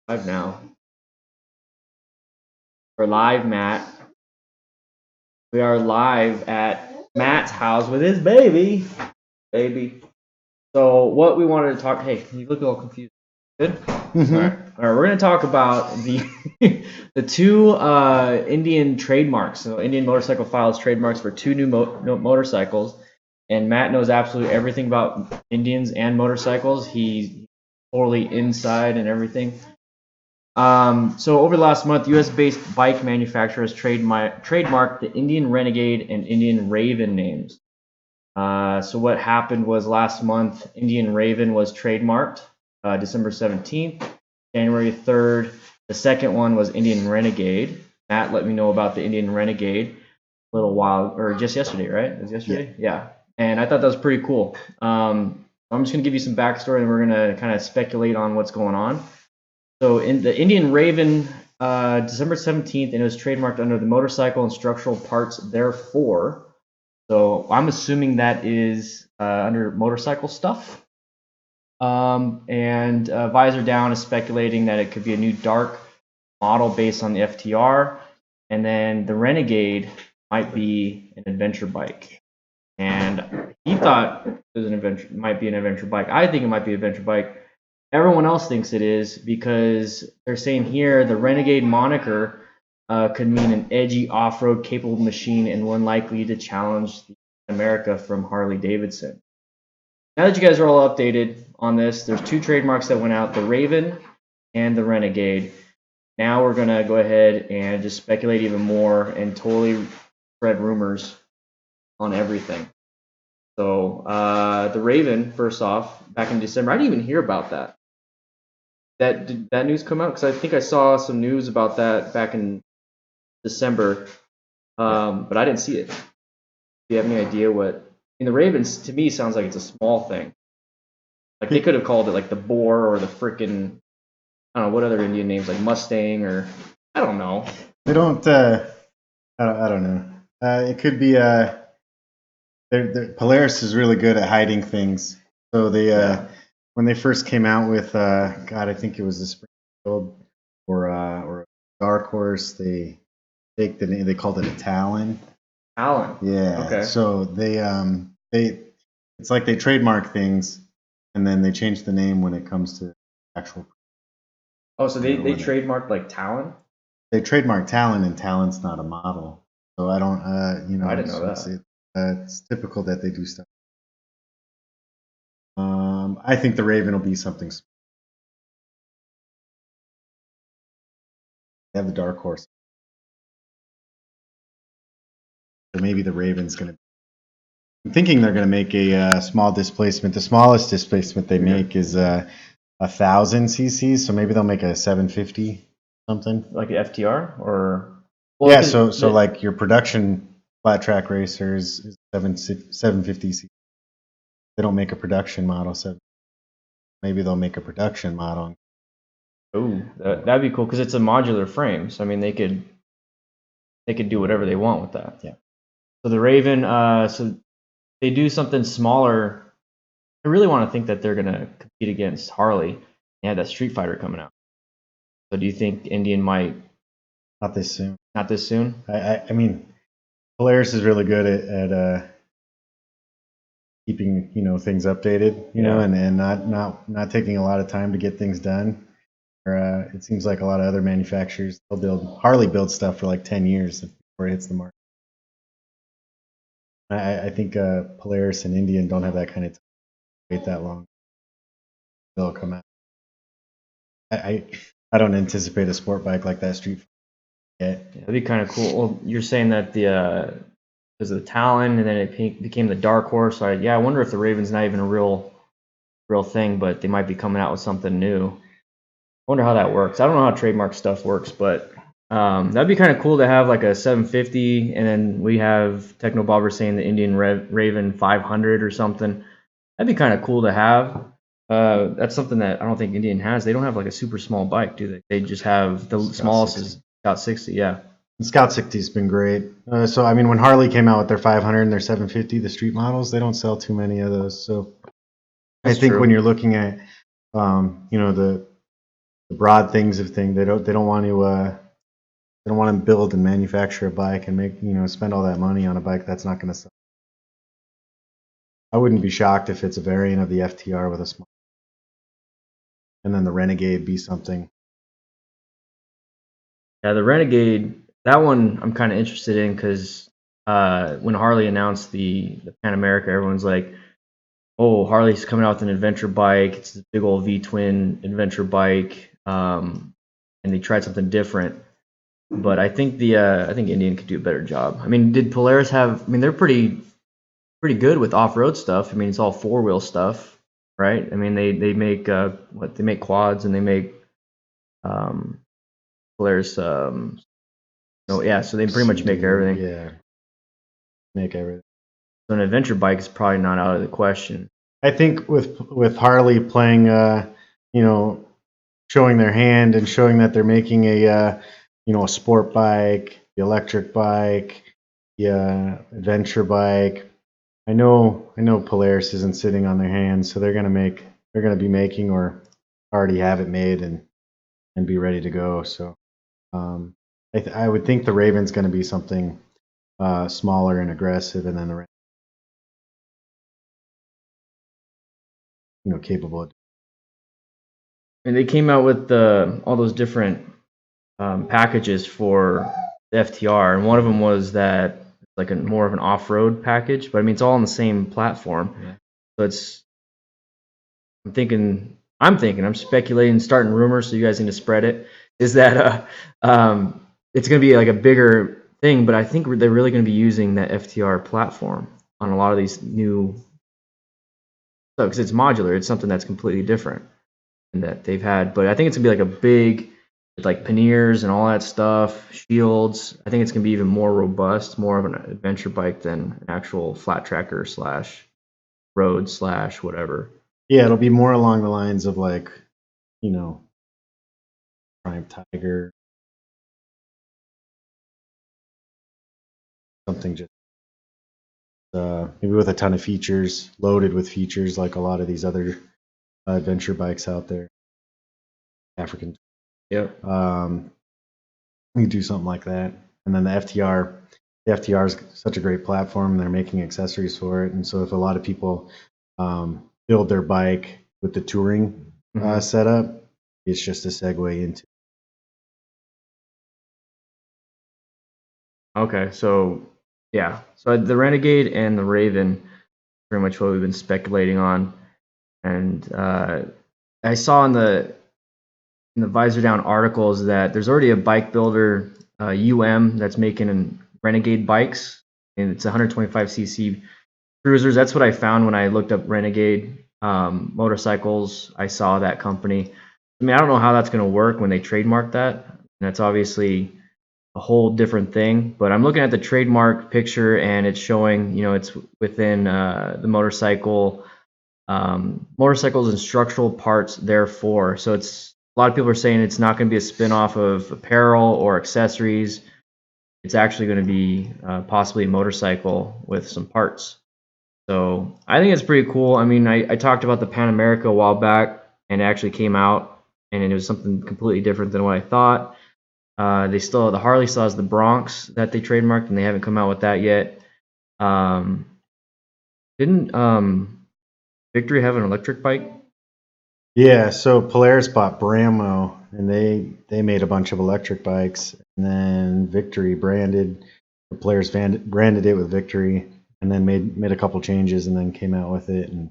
Live now. We're live, Matt. We are live at Matt's house with his baby. So what we wanted to talk. Hey, you look all confused. Good. Mm-hmm. All right. We're gonna talk about the the two Indian trademarks. So Indian Motorcycle files trademarks for two new motorcycles, and Matt knows absolutely everything about Indians and motorcycles. He's totally inside and everything. So over the last month, U.S.-based bike manufacturers trademarked the Indian Renegade and Indian Raven names. So what happened was last month, Indian Raven was trademarked, December 17th, January 3rd. The second one was Indian Renegade. Matt let me know about the Indian Renegade a little while, or just yesterday, right? It was yesterday? Yeah. And I thought that was pretty cool. I'm just going to give you some backstory, and we're going to kind of speculate on what's going on. So in the Indian Raven, December 17th, and it was trademarked under the motorcycle and structural parts therefore. So I'm assuming that is under motorcycle stuff. And Visor Down is speculating that it could be a new dark model based on the FTR. And then the Renegade might be an adventure bike. And he thought it was might be an adventure bike. I think it might be an adventure bike. Everyone else thinks it is because they're saying here the Renegade moniker could mean an edgy off-road capable machine and one likely to challenge America from Harley Davidson. Now that you guys are all updated on this, there's two trademarks that went out, the Raven and the Renegade. Now we're going to go ahead and just speculate even more and totally spread rumors on everything. So the Raven, first off, back in December, I didn't even hear about that. Did that news come out? Because I think I saw some news about that back in December, but I didn't see it. Do you have any idea what? I mean, the Ravens to me sounds like it's a small thing. Like they could have called it like the Boar or the frickin' I don't know what other Indian names like Mustang or I don't know. They don't. I don't know. It could be. Polaris is really good at hiding things. So they when they first came out with God, I think it was the Springfield or a Dark Horse. They called it a Talon. Talon. Yeah. Okay. So they it's like they trademark things, and then they change the name when it comes to actual. Oh, so they trademarked like Talon? They trademarked Talon, and Talon's not a model. So I don't, I didn't know that. It's typical that they do stuff. I think the Raven will be something. They have the Dark Horse. So maybe the Raven's going to. I'm thinking they're going to make a small displacement. The smallest displacement they make is 1,000 cc. So maybe they'll make a 750 something. Like an FTR or. Well, yeah. So like your production flat track racers is 750 cc. They don't make a production model, so maybe they'll make a production model. Oh, that'd be cool because it's a modular frame. So I mean, they could do whatever they want with that. Yeah. So the Raven, so they do something smaller. I really want to think that they're gonna compete against Harley. They had that Street Fighter coming out. So do you think Indian might? Not this soon. Not this soon. I mean, Polaris is really good at keeping things updated, and not taking a lot of time to get things done. Or it seems like a lot of other manufacturers Harley builds stuff for like 10 years before it hits the market. I think Polaris and Indian don't have that kind of time to wait that long. They'll come out. I don't anticipate a sport bike like that Street Fighter yet. Yeah, that'd be kind of cool. Well, you're saying that because of the Talon, and then it became the Dark Horse. So I wonder if the Raven's not even a real thing, but they might be coming out with something new. I wonder how that works. I don't know how trademark stuff works, but that'd be kind of cool to have like a 750, and then we have Techno Bobber saying the Indian Raven 500 or something. That'd be kind of cool to have. That's something that I don't think Indian has. They don't have like a super small bike, do they? They just have the smallest is Scout 60, yeah. Scout 60's been great. So I mean, when Harley came out with their 500 and their 750, the street models, they don't sell too many of those. So I think when you're looking at, the broad things of things. They don't want to build and manufacture a bike and make spend all that money on a bike that's not going to sell. I wouldn't be shocked if it's a variant of the FTR with a small, and then the Renegade be something. Yeah, the Renegade, that one I'm kind of interested in because when Harley announced the Pan America, everyone's like, "Oh, Harley's coming out with an adventure bike. It's this big old V-twin adventure bike," and they tried something different. But I think I think Indian could do a better job. I mean, did Polaris have? I mean, they're pretty good with off-road stuff. I mean, it's all four-wheel stuff, right? I mean, they make they make quads and they make Polaris. No, yeah, so they pretty much make everything. Yeah, make everything. So an adventure bike is probably not out of the question. I think with Harley playing, showing their hand and showing that they're making a sport bike, the electric bike, the adventure bike. I know Polaris isn't sitting on their hands, so they're gonna be making or already have it made and be ready to go. So I would think the Raven's going to be something smaller and aggressive, and then the capable of. And they came out with all those different packages for the FTR, and one of them was that like more of an off-road package. But I mean, it's all on the same platform, so it's. I'm speculating, starting rumors, so you guys need to spread it. Is that it's going to be like a bigger thing, but I think they're really going to be using that FTR platform on a lot of these new stuff because it's modular. It's something that's completely different than that they've had. But I think it's going to be like a big, with like panniers and all that stuff, shields. I think it's going to be even more robust, more of an adventure bike than an actual flat tracker / road / whatever. Yeah, it'll be more along the lines of like, Prime Tiger, something just maybe with a ton of features, loaded with features like a lot of these other adventure bikes out there. African. Yep. We do something like that, and then the FTR is such a great platform. And they're making accessories for it, and so if a lot of people build their bike with the touring setup, it's just a segue into. Okay, so yeah, so the Renegade and the Raven, pretty much what we've been speculating on, and I saw in the Visor Down articles that there's already a bike builder, that's making Renegade bikes, and it's 125cc cruisers. That's what I found when I looked up Renegade motorcycles. I saw that company. I mean, I don't know how that's going to work when they trademark that. That's obviously a whole different thing. But I'm looking at the trademark picture, and it's showing, it's within the motorcycles and structural parts. Therefore, so it's a lot of people are saying it's not going to be a spin-off of apparel or accessories. It's actually going to be possibly a motorcycle with some parts. So I think it's pretty cool. I mean, I talked about the Pan America a while back, and it actually came out, and it was something completely different than what I thought. The Harley still has the Bronx that they trademarked, and they haven't come out with that yet. Didn't Victory have an electric bike? Yeah, so Polaris bought Bramo, and they made a bunch of electric bikes, and then Victory branded it with Victory, and then made a couple changes, and then came out with it, and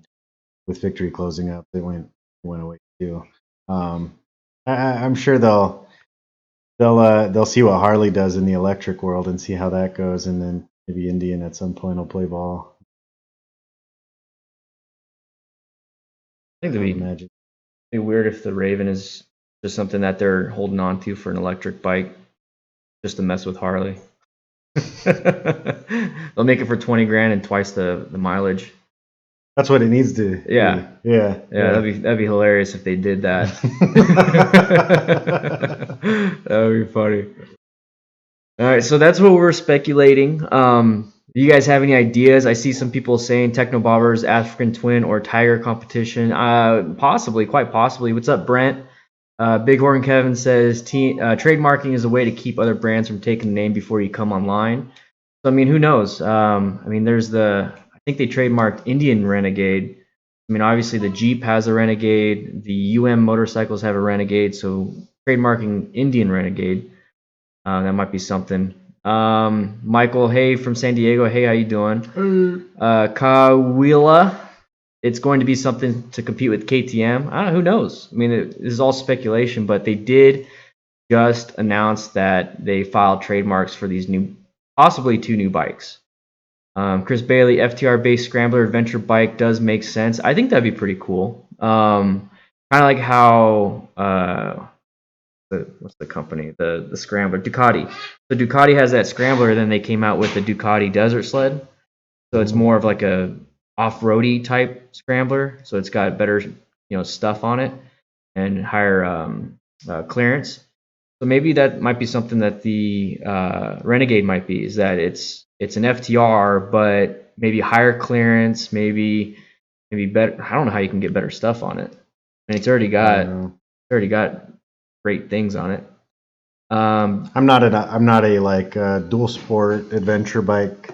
with Victory closing up, it went away too. I'm sure they'll see what Harley does in the electric world and see how that goes, and then maybe Indian at some point will play ball. I think it'd be weird if the Raven is just something that they're holding on to for an electric bike, just to mess with Harley. They'll make it for 20 grand and twice the mileage. That's what it needs to. Yeah. Yeah. That'd be hilarious if they did that. That would be funny. All right, so that's what we're speculating. Do you guys have any ideas? I see some people saying Technobobber's African Twin or Tiger competition. Possibly, quite possibly. What's up, Brent? Bighorn Kevin says trademarking is a way to keep other brands from taking the name before you come online. So I mean, who knows? I mean, I think they trademarked Indian Renegade. I mean, obviously the Jeep has a Renegade, the motorcycles have a Renegade, so trademarking Indian Renegade, that might be something. Michael, hey from San Diego, hey, how you doing? Kawila, it's going to be something to compete with KTM. I don't know, who knows? I mean, this is all speculation, but they did just announce that they filed trademarks for these possibly 2 new bikes. Chris Bailey, FTR-based scrambler adventure bike does make sense. I think that'd be pretty cool. Kind of like how what's the company? The scrambler, Ducati. So Ducati has that scrambler, then they came out with the Ducati Desert Sled. So it's more of like a off-roady type scrambler. So it's got better, stuff on it and higher clearance. So maybe that might be something that the Renegade might be. Is that it's an FTR, but maybe higher clearance, maybe better. I don't know how you can get better stuff on it. And it's already got great things on it. I'm not a like dual sport adventure bike,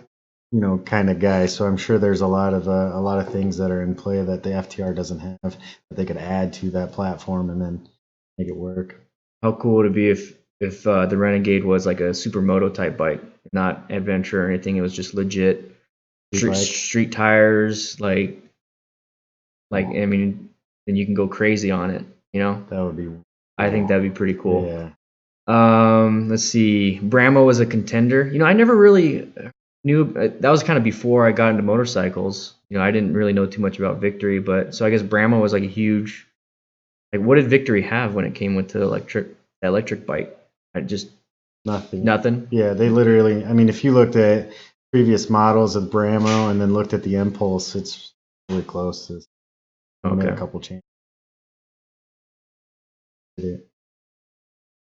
kind of guy. So I'm sure there's a lot of things that are in play that the FTR doesn't have that they could add to that platform and then make it work. How cool would it be if the Renegade was like a supermoto type bike, not adventure or anything? It was just legit street tires, like I mean, then you can go crazy on it. That would be. I think that'd be pretty cool. Yeah. Let's see. Bramo was a contender. I never really knew. That was kind of before I got into motorcycles. I didn't really know too much about Victory, but so I guess Bramo was like a huge. Like, what did Victory have when it came with the electric bike? Nothing. Yeah, they literally. I mean, if you looked at previous models of Bramo and then looked at the Impulse, it's really close. Made a couple changes.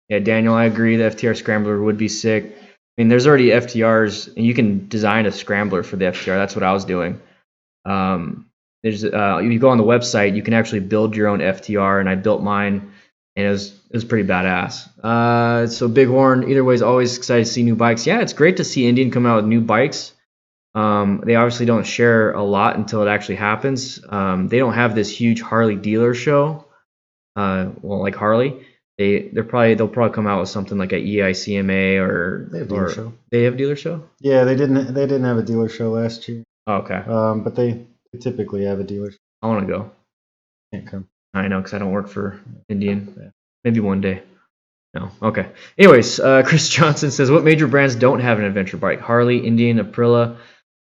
Yeah, Daniel, I agree. The FTR Scrambler would be sick. I mean, there's already FTRs, and you can design a Scrambler for the FTR. That's what I was doing. There's you go on the website, you can actually build your own FTR, and I built mine, and it was pretty badass. So Bighorn, either way, is always excited to see new bikes. Yeah, it's great to see Indian come out with new bikes. They obviously don't share a lot until it actually happens. They don't have this huge Harley dealer show. Like Harley, they'll probably come out with something like a EICMA or they have dealer show. They have dealer show. Yeah, they didn't have a dealer show last year. Oh, okay. But they typically have a dealer show. I want to go. Can't come. I know, because I don't work for Indian. Yeah. Maybe one day. No. Okay. Anyways, Chris Johnson says, what major brands don't have an adventure bike? Harley, Indian, Aprilia.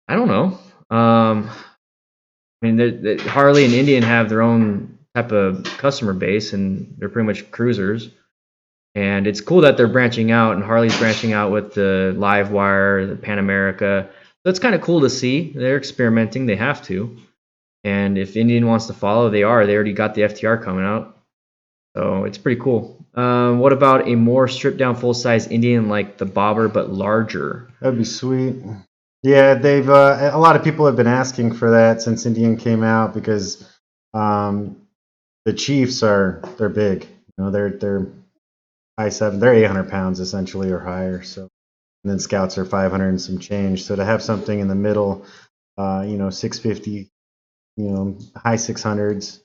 I don't know. I mean, Harley and Indian have their own type of customer base, and they're pretty much cruisers. And it's cool that they're branching out, and Harley's branching out with the Livewire, the Pan America. So it's kind of cool to see. They're experimenting. They have to. And if Indian wants to follow, they are. They already got the FTR coming out. So it's pretty cool. What about a more stripped down full size Indian like the Bobber but larger? That'd be sweet. Yeah, they've a lot of people have been asking for that since Indian came out because the Chiefs they're big. They're high 7. They're 800 pounds essentially or higher. So and then Scouts are 500 and some change. So to have something in the middle, 650, high 600s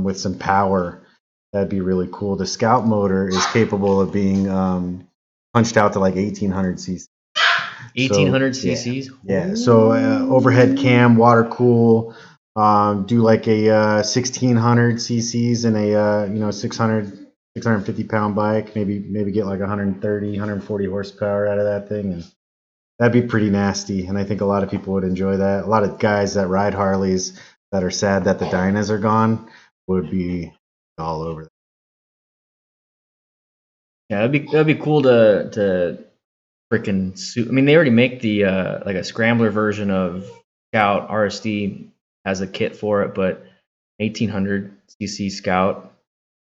with some power. That'd be really cool. The Scout motor is capable of being punched out to like 1800 cc. 1800 cc's? Yeah. So overhead cam, water cool. Do like a 1600 cc's and a 650 pound bike. Maybe get like 130, 140 horsepower out of that thing, and that'd be pretty nasty. And I think a lot of people would enjoy that. A lot of guys that ride Harleys that are sad that the Dynas are gone would be all over that. Yeah, that'd be cool to freaking suit. I mean, they already make the like a scrambler version of Scout. RSD has a kit for it, but 1800 cc Scout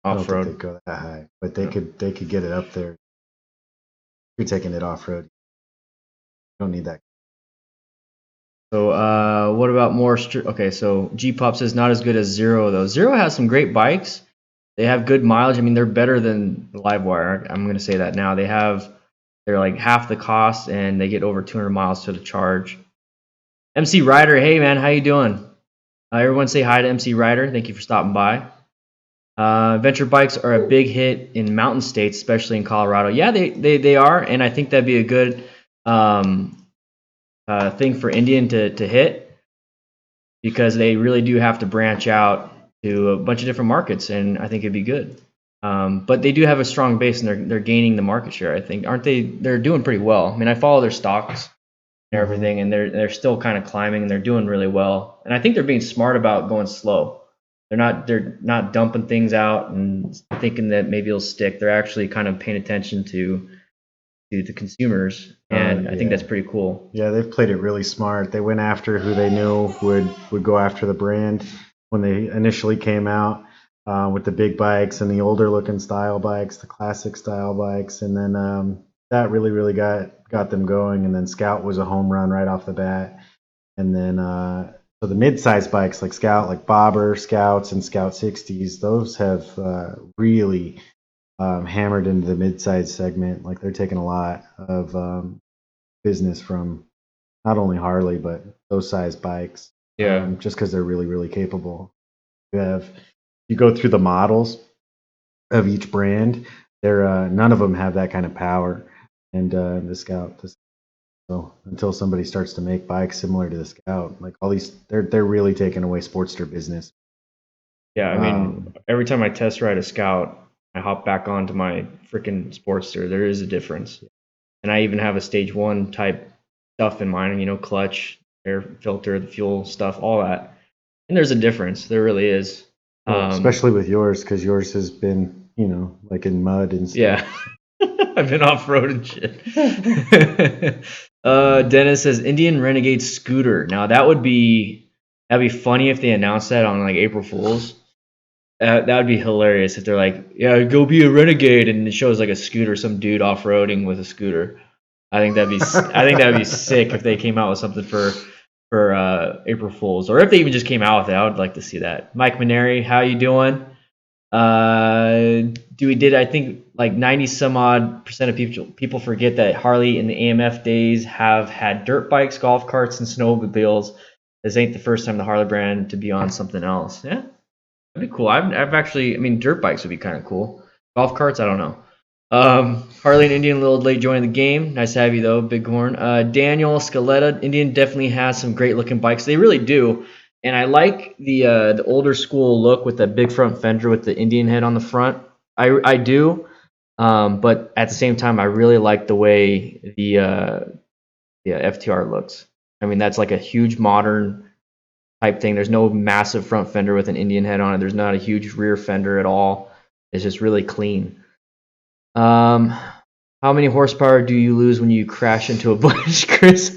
off road. I don't think they'd go that high, but they could get it up there. You're taking it off road. You don't need that. So what about more? Okay, so G Pop says not as good as Zero though. Zero has some great bikes. They have good mileage. I mean, they're better than the Livewire. I'm going to say that now. They're like half the cost, and they get over 200 miles to the charge. MC Ryder, hey man, how you doing? Everyone say hi to MC Ryder. Thank you for stopping by. Adventure bikes are a big hit in mountain states, especially in Colorado. Yeah, they are, and I think that'd be a good thing for Indian to hit, because they really do have to branch out to a bunch of different markets, and I think it'd be good. But they do have a strong base, and they're gaining the market share, I think. Aren't they? They're doing pretty well. I mean, I follow their stocks and everything, and they're still kind of climbing, and they're doing really well. And I think they're being smart about going slow. They're not dumping things out and thinking that maybe it'll stick. They're actually kind of paying attention to the consumers, and I think that's pretty cool. Yeah, they've played it really smart. They went after who they knew would go after the brand when they initially came out, with the big bikes and the older looking style bikes, the classic style bikes, and then that really got them going. And then Scout was a home run right off the bat, and then so the mid-size bikes like Scout, like Bobber Scouts and Scout 60s, those have really hammered into the mid-size segment. Like they're taking a lot of business from not only Harley but those size bikes. Yeah. Just because they're really capable. You go through the models of each brand, they're none of them have that kind of power. And the Scout. So until somebody starts to make bikes similar to the Scout, like all these, they're really taking away Sportster business. Yeah, I mean, every time I test ride a Scout, I hop back onto my freaking Sportster. There is a difference, and I even have a stage 1 type stuff in mind. You know, clutch, air filter, the fuel stuff, all that. And there's a difference. There really is. Especially with yours, because yours has been, like in mud and stuff. Yeah. I've been off-road and shit. Dennis says Indian Renegade scooter. Now that'd be funny if they announced that on like April Fools. That would be hilarious if they're like, yeah, go be a Renegade, and it shows like a scooter, some dude off-roading with a scooter. I think that'd be sick if they came out with something for April Fools, or if they even just came out with it. I would like to see that. Mike Maneri, how you doing? I think like 90 some odd % of people forget that Harley in the AMF days have had dirt bikes, golf carts, and snowmobiles. This ain't the first time the Harley brand to be on something else. Yeah, that'd be cool. I've actually, I mean, dirt bikes would be kind of cool. Golf carts, I don't know. Harley and Indian a little late joining the game. Nice to have you though, Bighorn. Daniel Scaletta, Indian definitely has some great looking bikes. They really do. And I like the older school look with the big front fender with the Indian head on the front. I do, but at the same time, I really like the way the FTR looks. I mean, that's like a huge modern type thing. There's no massive front fender with an Indian head on it. There's not a huge rear fender at all. It's just really clean. How many horsepower do you lose when you crash into a bush, Chris?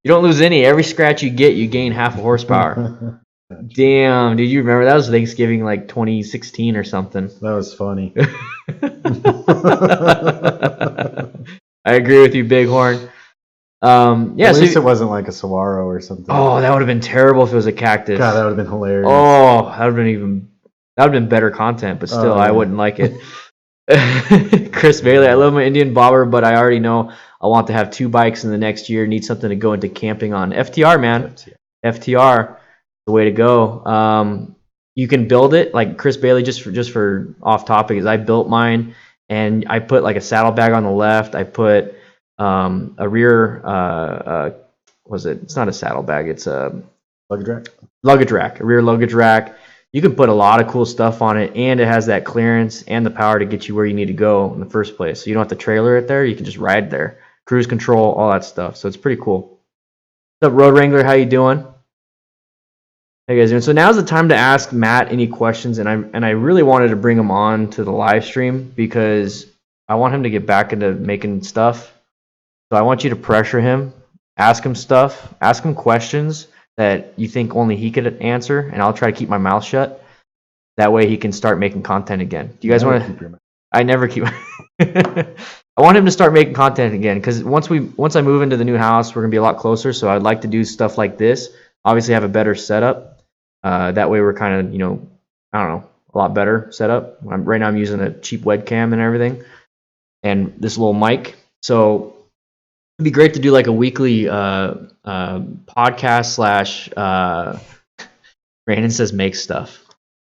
You don't lose any. Every scratch you get, you gain half a horsepower. Damn, dude, you remember that was Thanksgiving like 2016 or something. That was funny. I agree with you, Bighorn. At least it wasn't like a Saguaro or something. Oh, that would have been terrible if it was a cactus. God, that would have been hilarious. Oh, that would have been better content, but still, I wouldn't like it. Chris Bailey, I love my Indian bobber, but I already know I want to have 2 bikes in the next year. Need something to go into camping on. FTR, man. FTR, the way to go. You can build it like Chris Bailey. Just for off topic, is I built mine, and I put like a saddlebag on the left. I put a rear. It's not a saddlebag. It's a luggage rack. Luggage rack. A rear luggage rack. You can put a lot of cool stuff on it, and it has that clearance and the power to get you where you need to go in the first place. So you don't have to trailer it there. You can just ride there. Cruise control, all that stuff. So it's pretty cool. What's up, Road Wrangler? How you doing? How you guys doing? So now's the time to ask Matt any questions, and I really wanted to bring him on to the live stream because I want him to get back into making stuff. So I want you to pressure him, ask him stuff, ask him questions that you think only he could answer, and I'll try to keep my mouth shut. That way he can start making content again. Do you guys want to? I never keep. I want him to start making content again because once I move into the new house, we're gonna be a lot closer. So I'd like to do stuff like this. Obviously, have a better setup. That way, we're kind of I don't know, a lot better setup. Right now I'm using a cheap webcam and everything, and this little mic. So it'd be great to do like a weekly podcast slash. Brandon says make stuff.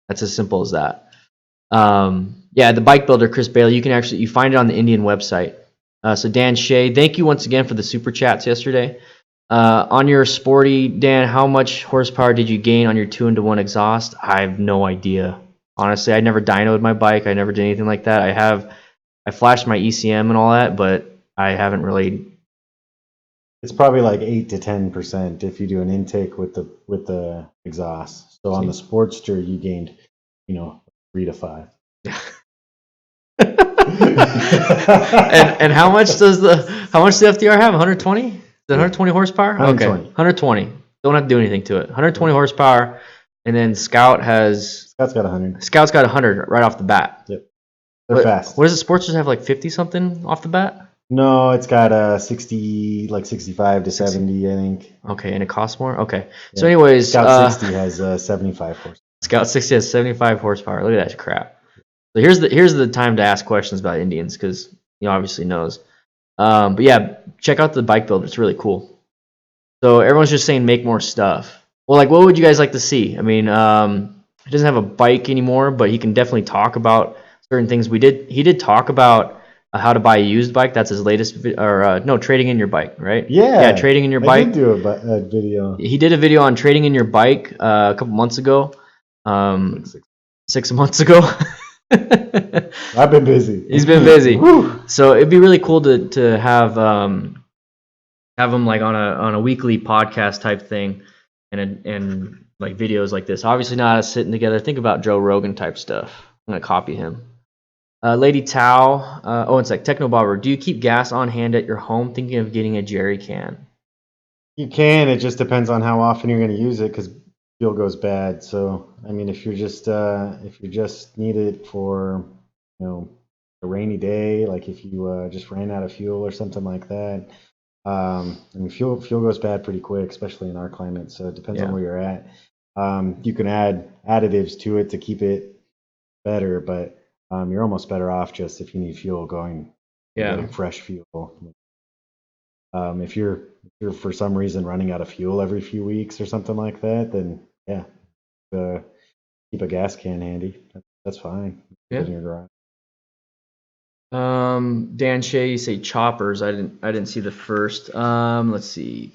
That's as simple as that. Yeah, the bike builder, Chris Bailey. You find it on the Indian website. So Dan Shea, thank you once again for the super chats yesterday. On your sporty, Dan, how much horsepower did you gain on your 2-in-1 exhaust? I have no idea. Honestly, I never dynoed my bike. I never did anything like that. I flashed my ECM and all that, but I haven't really. It's probably like 8 to 10% if you do an intake with the exhaust. So on the Sportster, you gained, 3 to 5. and how much does the FTR have? 120? Is it 120 horsepower? 120. Okay, 120. Don't have to do anything to it. 120 horsepower, and then Scout's got 100. Scout's got 100 right off the bat. Yep, they're fast. What does the Sportsters have, like 50 something off the bat? No, it's got 60, like 65 to 70, I think. Okay, and it costs more. Okay, yeah. So anyways, Scout 60 has 75 horsepower. Scout 60 has 75 horsepower. Look at that crap. So here's the time to ask questions about Indians, because he obviously knows. But yeah, check out the bike builder. It's really cool. So everyone's just saying make more stuff. Well, like, what would you guys like to see? I mean, he doesn't have a bike anymore, but he can definitely talk about certain things. He did talk about how to buy a used bike. That's his latest trading in your bike, right? Yeah, trading in your bike. I did do a video. He did a video on trading in your bike a couple months ago. 6 months ago. I've been busy. He's been busy. So it'd be really cool to have him like on a weekly podcast type thing, and like videos like this. Obviously not us sitting together. Think about Joe Rogan type stuff. I'm gonna copy him. Lady Tao. It's like Techno Bobber. Do you keep gas on hand at your home? Thinking of getting a jerry can. You can. It just depends on how often you're going to use it, because fuel goes bad. So I mean, if you just need it for a rainy day, like if you just ran out of fuel or something like that. I mean, fuel goes bad pretty quick, especially in our climate. So it depends on where you're at. You can add additives to it to keep it better, but you're almost better off just if you need fuel getting fresh fuel. If you're for some reason running out of fuel every few weeks or something like that, then keep a gas can handy. That's fine. Yeah. In your garage. Dan Shea, you say choppers. I didn't see the first. Let's see.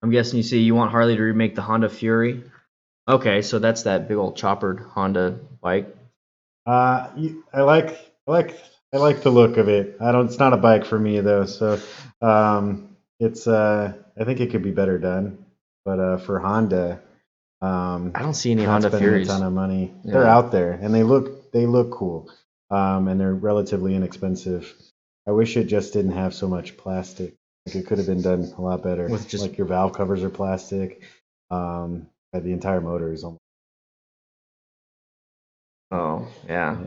I'm guessing you say you want Harley to remake the Honda Fury. Okay, so that's that big old choppered Honda bike. I like the look of it. It's not a bike for me though, so it's I think it could be better done. But for Honda, I don't see any Honda Furies. A ton of money. Yeah. They're out there and they look cool. And they're relatively inexpensive. I wish it just didn't have so much plastic. Like it could have been done a lot better. Like your valve covers are plastic. The entire motor is almost. Oh yeah.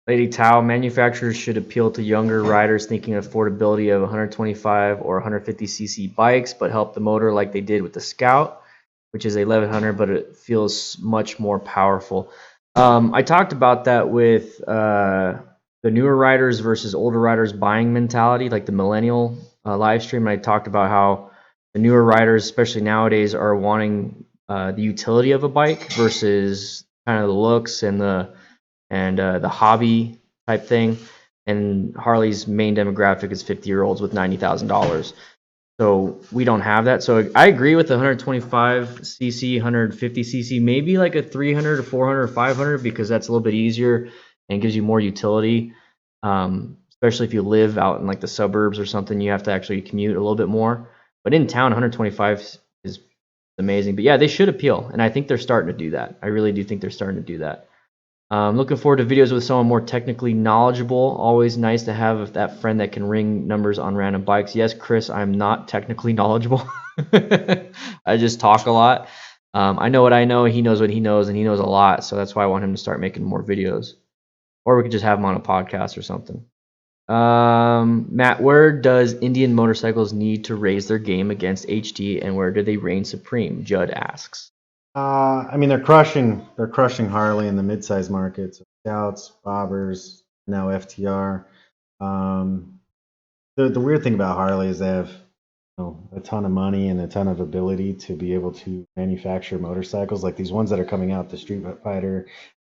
Lady Tao, manufacturers should appeal to younger riders thinking affordability of 125 or 150cc bikes, but help the motor like they did with the Scout, which is a 1100, but it feels much more powerful. I talked about that with the newer riders versus older riders buying mentality, like the millennial live stream. I talked about how the newer riders, especially nowadays, are wanting the utility of a bike versus kind of the looks and the hobby type thing. And Harley's main demographic is 50-year-olds with $90,000. So we don't have that. So I agree with the 125cc, 150cc, maybe like a 300 or 400 or 500, because that's a little bit easier and gives you more utility. Especially if you live out in like the suburbs or something, you have to actually commute a little bit more. But in town, 125 is amazing. But yeah, they should appeal, and I think they're starting to do that. I really do think they're starting to do that. Looking forward to videos with someone more technically knowledgeable. Always nice to have that friend that can ring numbers on random bikes. Yes, Chris, I'm not technically knowledgeable. I just talk a lot. I know what I know. He knows what he knows, and he knows a lot. So that's why I want him to start making more videos. Or we could just have him on a podcast or something. Matt, where does Indian Motorcycles need to raise their game against HD, and where do they reign supreme? Judd asks. I mean, they're crushing Harley in the midsize market. So Scouts, Bobbers, now FTR. Um, the weird thing about Harley is they have a ton of money and a ton of ability to be able to manufacture motorcycles like these ones that are coming out, the Street Fighter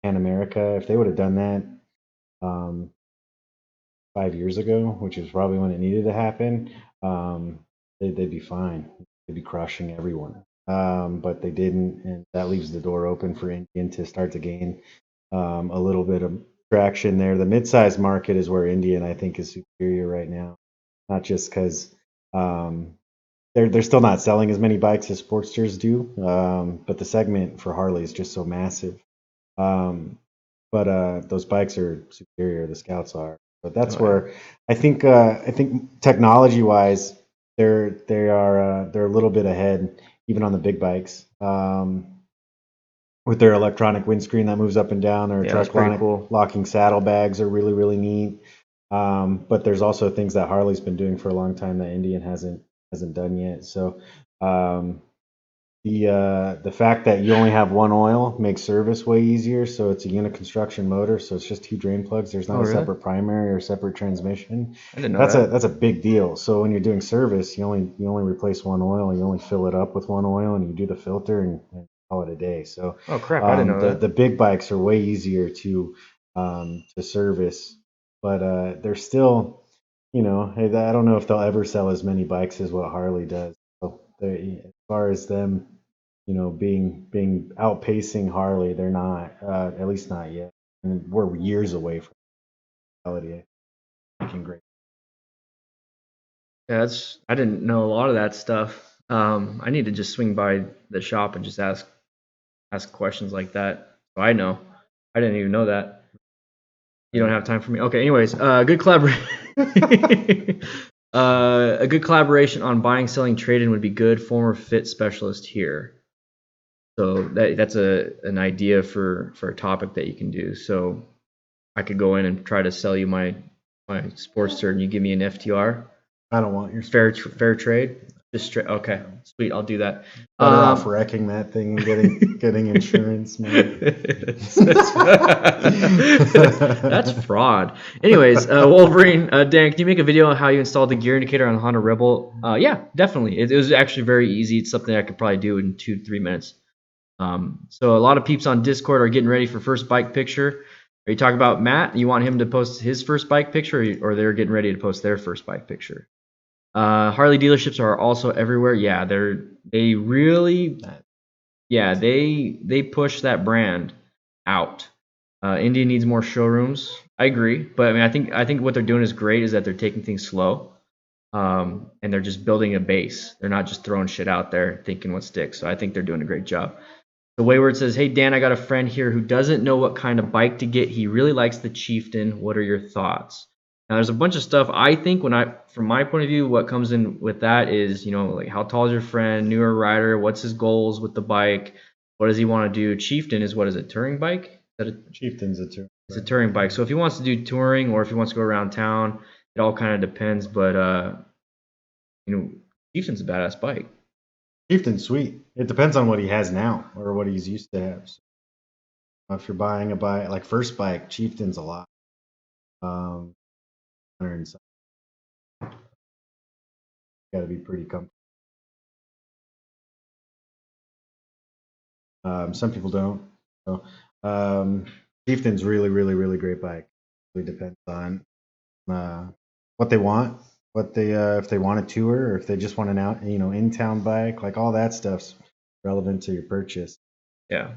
and America. If they would have done that um, 5 years ago, which is probably when it needed to happen, they'd be fine. They'd be crushing everyone. But they didn't, and that leaves the door open for Indian to start to gain a little bit of traction there. The mid-size market is where Indian, I think, is superior right now, not just because they're still not selling as many bikes as Sportsters do, but the segment for Harley is just so massive. But those bikes are superior. The Scouts are. But that's where I think technology wise they're a little bit ahead even on the big bikes. With their electronic windscreen that moves up and down, their electronic cool. locking saddlebags are really neat. But there's also things that Harley's been doing for a long time that Indian hasn't done yet. So the fact that you only have one oil makes service way easier. So it's a unit construction motor, so it's just 2 drain plugs. There's not a separate primary or separate transmission. I didn't know that. That's a big deal. So when you're doing service, you only replace one oil. You only fill it up with one oil, and you do the filter and call it a day. So Oh crap! I didn't know that. The big bikes are way easier to service, but they're still, I don't know if they'll ever sell as many bikes as what Harley does. So as far as them, being outpacing Harley, they're not, at least not yet, and we're years away from reality. Making great. Yeah, I didn't know a lot of that stuff. I need to just swing by the shop and just ask questions like that. So I know. I didn't even know that. You don't have time for me. Okay. Anyways, good collaboration. A good collaboration on buying, selling, trade-in would be good. Former fit specialist here. So that's an idea for a topic that you can do. So I could go in and try to sell you my Sportster, and you give me an FTR. I don't want your fair trade. Just straight. Okay, sweet. I'll do that. Better off wrecking that thing and getting insurance, man. That's fraud. Anyways, Wolverine, Dan, can you make a video on how you installed the gear indicator on the Honda Rebel? Yeah, definitely. It was actually very easy. It's something I could probably do in 2 to 3 minutes. So a lot of peeps on Discord are getting ready for first bike picture. Are you talking about Matt? You want him to post his first bike picture, or they're getting ready to post their first bike picture? Harley dealerships are also everywhere. Yeah, they really push that brand out. India needs more showrooms. I agree, but I mean, I think what they're doing is great. Is that they're taking things slow, and they're just building a base. They're not just throwing shit out there thinking what sticks. So I think they're doing a great job. The Wayward says, "Hey Dan, I got a friend here who doesn't know what kind of bike to get. He really likes the Chieftain. What are your thoughts?" Now, there's a bunch of stuff. I think from my point of view, what comes in with that is, like how tall is your friend, newer rider, what's his goals with the bike, what does he want to do? Chieftain is, what is it, touring bike? Chieftain's a touring. It's a touring bike. So if he wants to do touring or if he wants to go around town, it all kind of depends. But Chieftain's a badass bike. Chieftain's sweet. It depends on what he has now or what he's used to have. So if you're buying a bike, like first bike, Chieftain's a lot. Got to be pretty comfortable. Some people don't. So Chieftain's really great bike. It really depends on what they want, what they if they want a tour or if they just want an out, in-town bike, like all that stuff's relevant to your purchase. Yeah.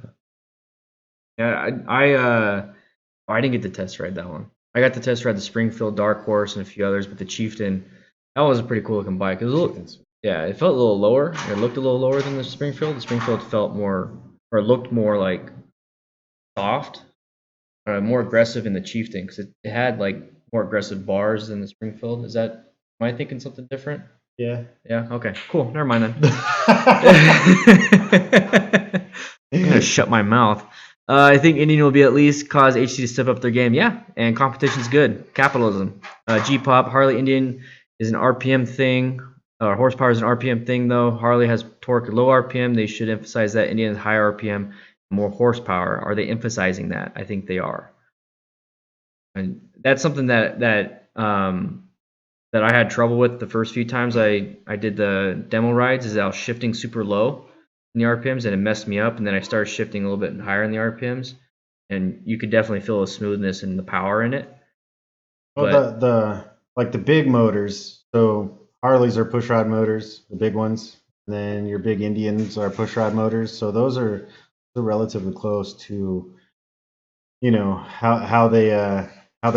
I didn't get to test ride that one. I got to test ride the Springfield Dark Horse and a few others, but the Chieftain, that was a pretty cool looking bike. It was it felt a little lower. It looked a little lower than the Springfield. The Springfield felt more, or looked more like soft, more aggressive in the Chieftain because it had like more aggressive bars than the Springfield. Am I thinking something different? Yeah. Yeah. Okay. Cool. Never mind then. I'm gonna shut my mouth. I think Indian will be at least cause HC to step up their game. Yeah, and competition's good. Capitalism. G-Pop, Harley Indian is an RPM thing. horsepower is an RPM thing, though. Harley has torque at low RPM. They should emphasize that. Indian has higher RPM, more horsepower. Are they emphasizing that? I think they are. And that's something that I had trouble with the first few times I did the demo rides. Is that I was shifting super low in the RPMs, and it messed me up. And then I started shifting a little bit higher in the RPMs, and you could definitely feel the smoothness and the power in it. Well, the like the big motors. So Harleys are pushrod motors, the big ones. And then your big Indians are pushrod motors. So those are relatively close to, you know, how they're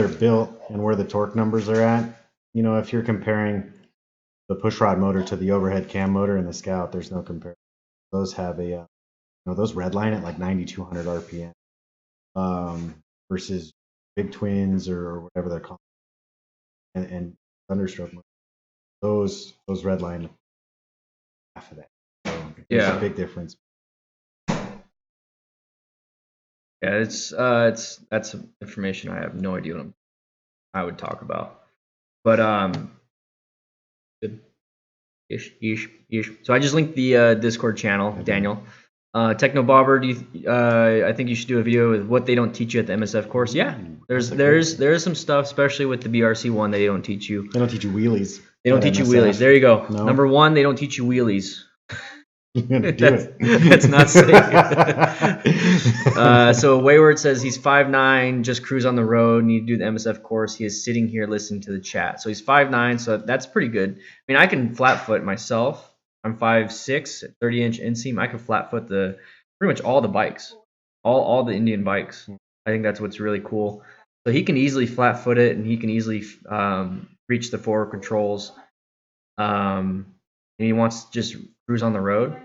built and where the torque numbers are at. You know, if you're comparing the pushrod motor to the overhead cam motor in the Scout, there's no comparison. Those have a you know, those redline at like 9,200 RPM versus big twins or whatever they're called, and Thunderstroke motors. Those redline half of that. So there's a big difference. Yeah, it's that's information I have no idea what I would talk about. But good. Ish. So I just linked the Discord channel, Daniel. Techno Bobber, I think you should do a video with what they don't teach you at the MSF course. Yeah, there's some stuff, especially with the BRC one, they don't teach you. They don't teach you wheelies. They don't teach you wheelies. There you go. No. Number one, they don't teach you wheelies. You're gonna do it. That's not safe. So Wayward says he's 5'9", just cruise on the road, need to do the MSF course. He is sitting here listening to the chat. So he's 5'9", so that's pretty good. I mean, I can flat foot myself. I'm 5'6", 30-inch inseam. I can flat foot pretty much all the bikes, all the Indian bikes. I think that's what's really cool. So he can easily flat foot it, and he can easily reach the forward controls. And he wants to just cruise on the road.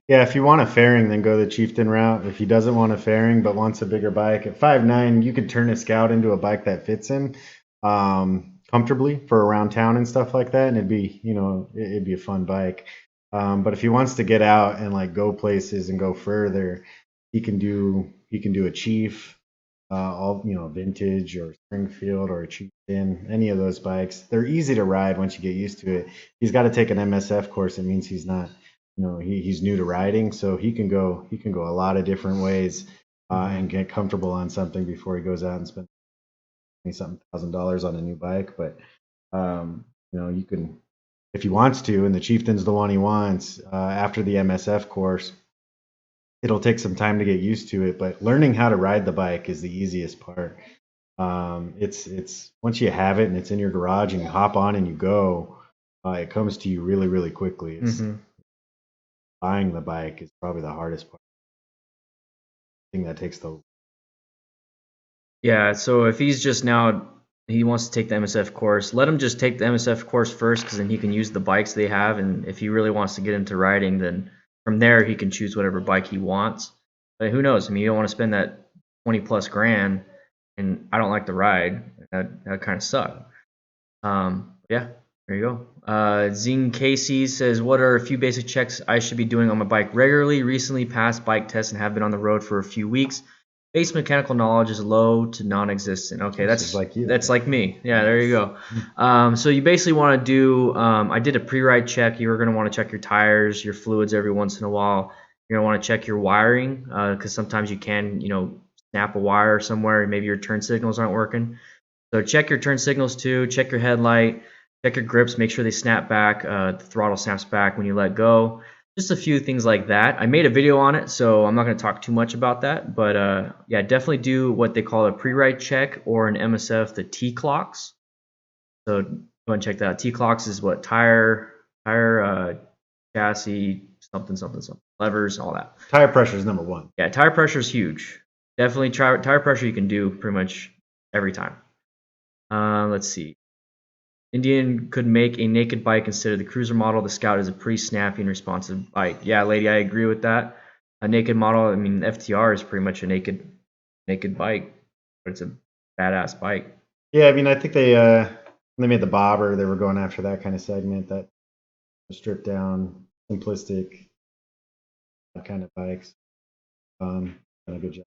Yeah, if you want a fairing, then go the Chieftain route. If he doesn't want a fairing but wants a bigger bike, at 5'9", you could turn a Scout into a bike that fits him comfortably for around town and stuff like that, and it'd be a fun bike. But if he wants to get out and like go places and go further, he can do a Chief, vintage or Springfield or a Chieftain, any of those bikes. They're easy to ride once you get used to it. He's got to take an MSF course. It means he's not. He's new to riding, so he can go a lot of different ways and get comfortable on something before he goes out and spend $20-something thousand on a new bike. But you can, if he wants to, and the Chieftain's the one he wants after the MSF course. It'll take some time to get used to it, but learning how to ride the bike is the easiest part. It's once you have it and it's in your garage and you hop on and you go, it comes to you really, really quickly. Buying the bike is probably the hardest part. I think that takes the. Yeah, so if he's just now, he wants to take the MSF course, let him just take the MSF course first, because then he can use the bikes they have. And if he really wants to get into riding, then from there he can choose whatever bike he wants. But who knows? I mean, you don't want to spend that 20+ grand, and I don't like the ride. That kind of suck. Yeah, there you go. Zing Casey says, what are a few basic checks I should be doing on my bike regularly? Recently passed bike tests and have been on the road for a few weeks. Base mechanical knowledge is low to non-existent. Okay, that's like you. That's like me. Yeah, there you go. So you basically want to do, I did a pre-ride check. You're going to want to check your tires, your fluids every once in a while. You're going to want to check your wiring, because sometimes you can, snap a wire somewhere and maybe your turn signals aren't working. So check your turn signals too, check your headlight, check your grips, make sure they snap back, the throttle snaps back when you let go. Just a few things like that. I made a video on it, so I'm not going to talk too much about that. But yeah, definitely do what they call a pre-ride check, or an MSF, the T-clocks. So go and check that out. T-clocks is what? Tire, chassis, something, levers, all that. Tire pressure is number one. Yeah, tire pressure is huge. Definitely tire pressure you can do pretty much every time. Let's see. Indian could make a naked bike instead of the cruiser model. The Scout is a pretty snappy and responsive bike. Yeah, lady, I agree with that. A naked model, I mean, FTR is pretty much a naked bike, but it's a badass bike. Yeah, I mean, I think they when they made the Bobber, they were going after that kind of segment, that stripped down, simplistic kind of bikes. Done a good job.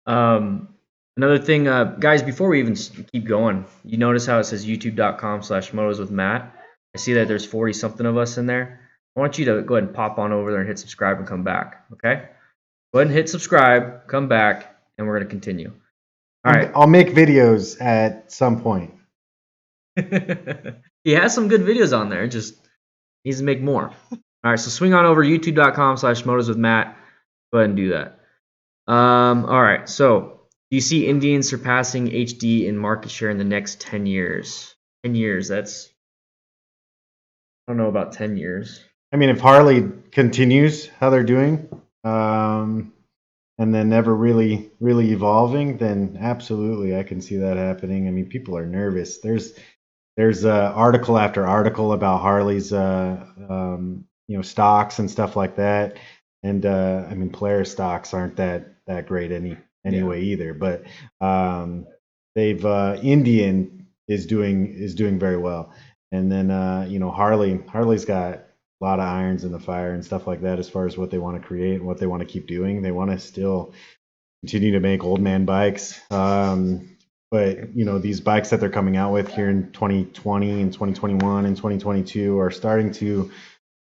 Another thing, guys, before we even keep going, you notice how it says youtube.com/motos with Matt? I see that there's 40 something of us in there. I want you to go ahead and pop on over there and hit subscribe and come back. Okay? Go ahead and hit subscribe, come back, and we're going to continue. All right. I'll make videos at some point. He has some good videos on there. Just needs to make more. All right. So swing on over youtube.com/motos with Matt. Go ahead and do that. All right. So do you see Indians surpassing HD in market share in the next 10 years? 10 years. That's, I don't know about 10 years. I mean, if Harley continues how they're doing, and then never really evolving, then absolutely I can see that happening. I mean, people are nervous. There's article after article about Harley's stocks and stuff like that. And I mean, Polaris stocks aren't that great anyway either. But they've Indian is doing very well. And then Harley's got a lot of irons in the fire and stuff like that as far as what they want to create and what they want to keep doing. They want to still continue to make old man bikes. But these bikes that they're coming out with here in 2020 and 2021 and 2022 are starting to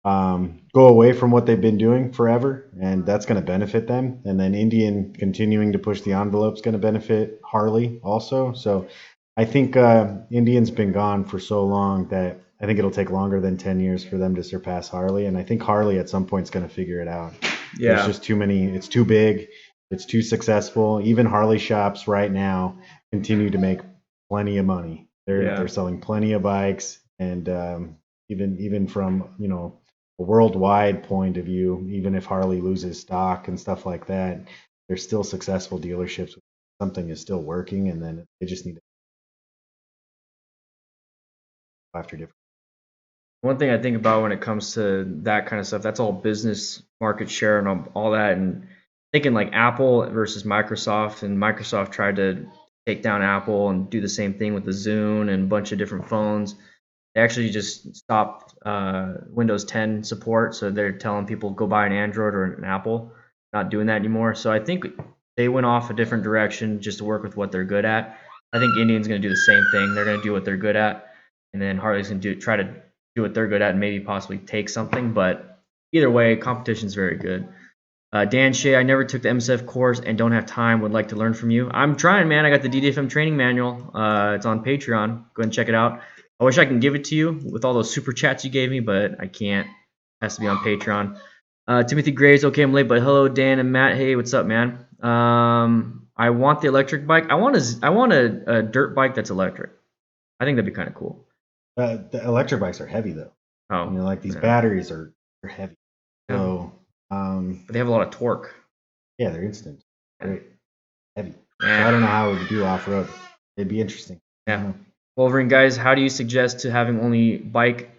go away from what they've been doing forever, and that's going to benefit them. And then Indian continuing to push the envelope is going to benefit Harley also. So I think Indian's been gone for so long that I think it'll take longer than 10 years for them to surpass Harley. And I think Harley at some point is going to figure it out. Yeah. There's just too many. It's too big. It's too successful. Even Harley shops right now continue to make plenty of money. They're selling plenty of bikes, and even from a worldwide point of view, even if Harley loses stock and stuff like that, they're still successful dealerships. Something is still working, and then they just need to after different. One thing I think about when it comes to that kind of stuff, that's all business market share and all that. And thinking like Apple versus Microsoft, and Microsoft tried to take down Apple and do the same thing with the Zune and a bunch of different phones. They actually just stopped Windows 10 support, so they're telling people go buy an Android or an Apple. Not doing that anymore. So I think they went off a different direction just to work with what they're good at. I think Indian's going to do the same thing. They're going to do what they're good at, and then Harley's going to try to do what they're good at and maybe possibly take something. But either way, competition's very good. Dan Shea, I never took the MSF course and don't have time. Would like to learn from you. I'm trying, man. I got the DDFM training manual. It's on Patreon. Go ahead and check it out. I wish I can give it to you with all those super chats you gave me, but I can't. It has to be on Patreon. Timothy Graves, okay, I'm late, but hello, Dan and Matt. Hey, what's up, man? I want the electric bike. I want a dirt bike that's electric. I think that'd be kind of cool. The electric bikes are heavy though. Oh, like these batteries are heavy. Yeah. So, but they have a lot of torque. Yeah, they're instant. Great. Heavy. So I don't know how it would do off road. It'd be interesting. Yeah. Wolverine, guys, how do you suggest to having only bike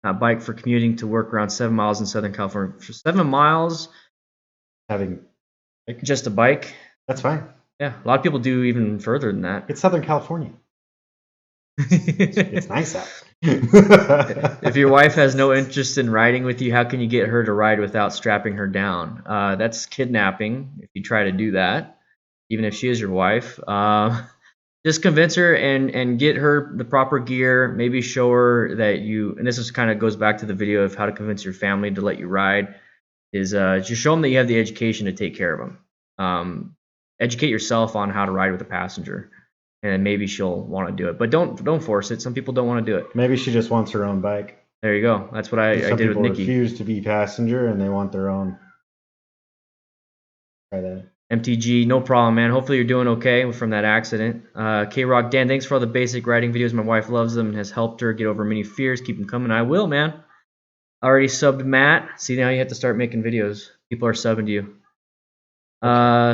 for commuting to work around 7 miles in Southern California? For 7 miles, having just a bike? That's fine. Yeah, a lot of people do even further than that. It's Southern California. It's nice out. If your wife has no interest in riding with you, how can you get her to ride without strapping her down? That's kidnapping if you try to do that, even if she is your wife. Just convince her and get her the proper gear. Maybe show her that you, and this is kind of goes back to the video of how to convince your family to let you ride, is just show them that you have the education to take care of them. Educate yourself on how to ride with a passenger, and then maybe she'll want to do it. But don't force it. Some people don't want to do it. Maybe she just wants her own bike. There you go. That's what I did with Nikki. Some people refuse to be passenger and they want their own. Try that. MTG, no problem, man. Hopefully you're doing okay from that accident. K-Rock, Dan, thanks for all the basic riding videos. My wife loves them and has helped her get over many fears. Keep them coming. I will, man. Already subbed Matt. See, now you have to start making videos. People are subbing to you.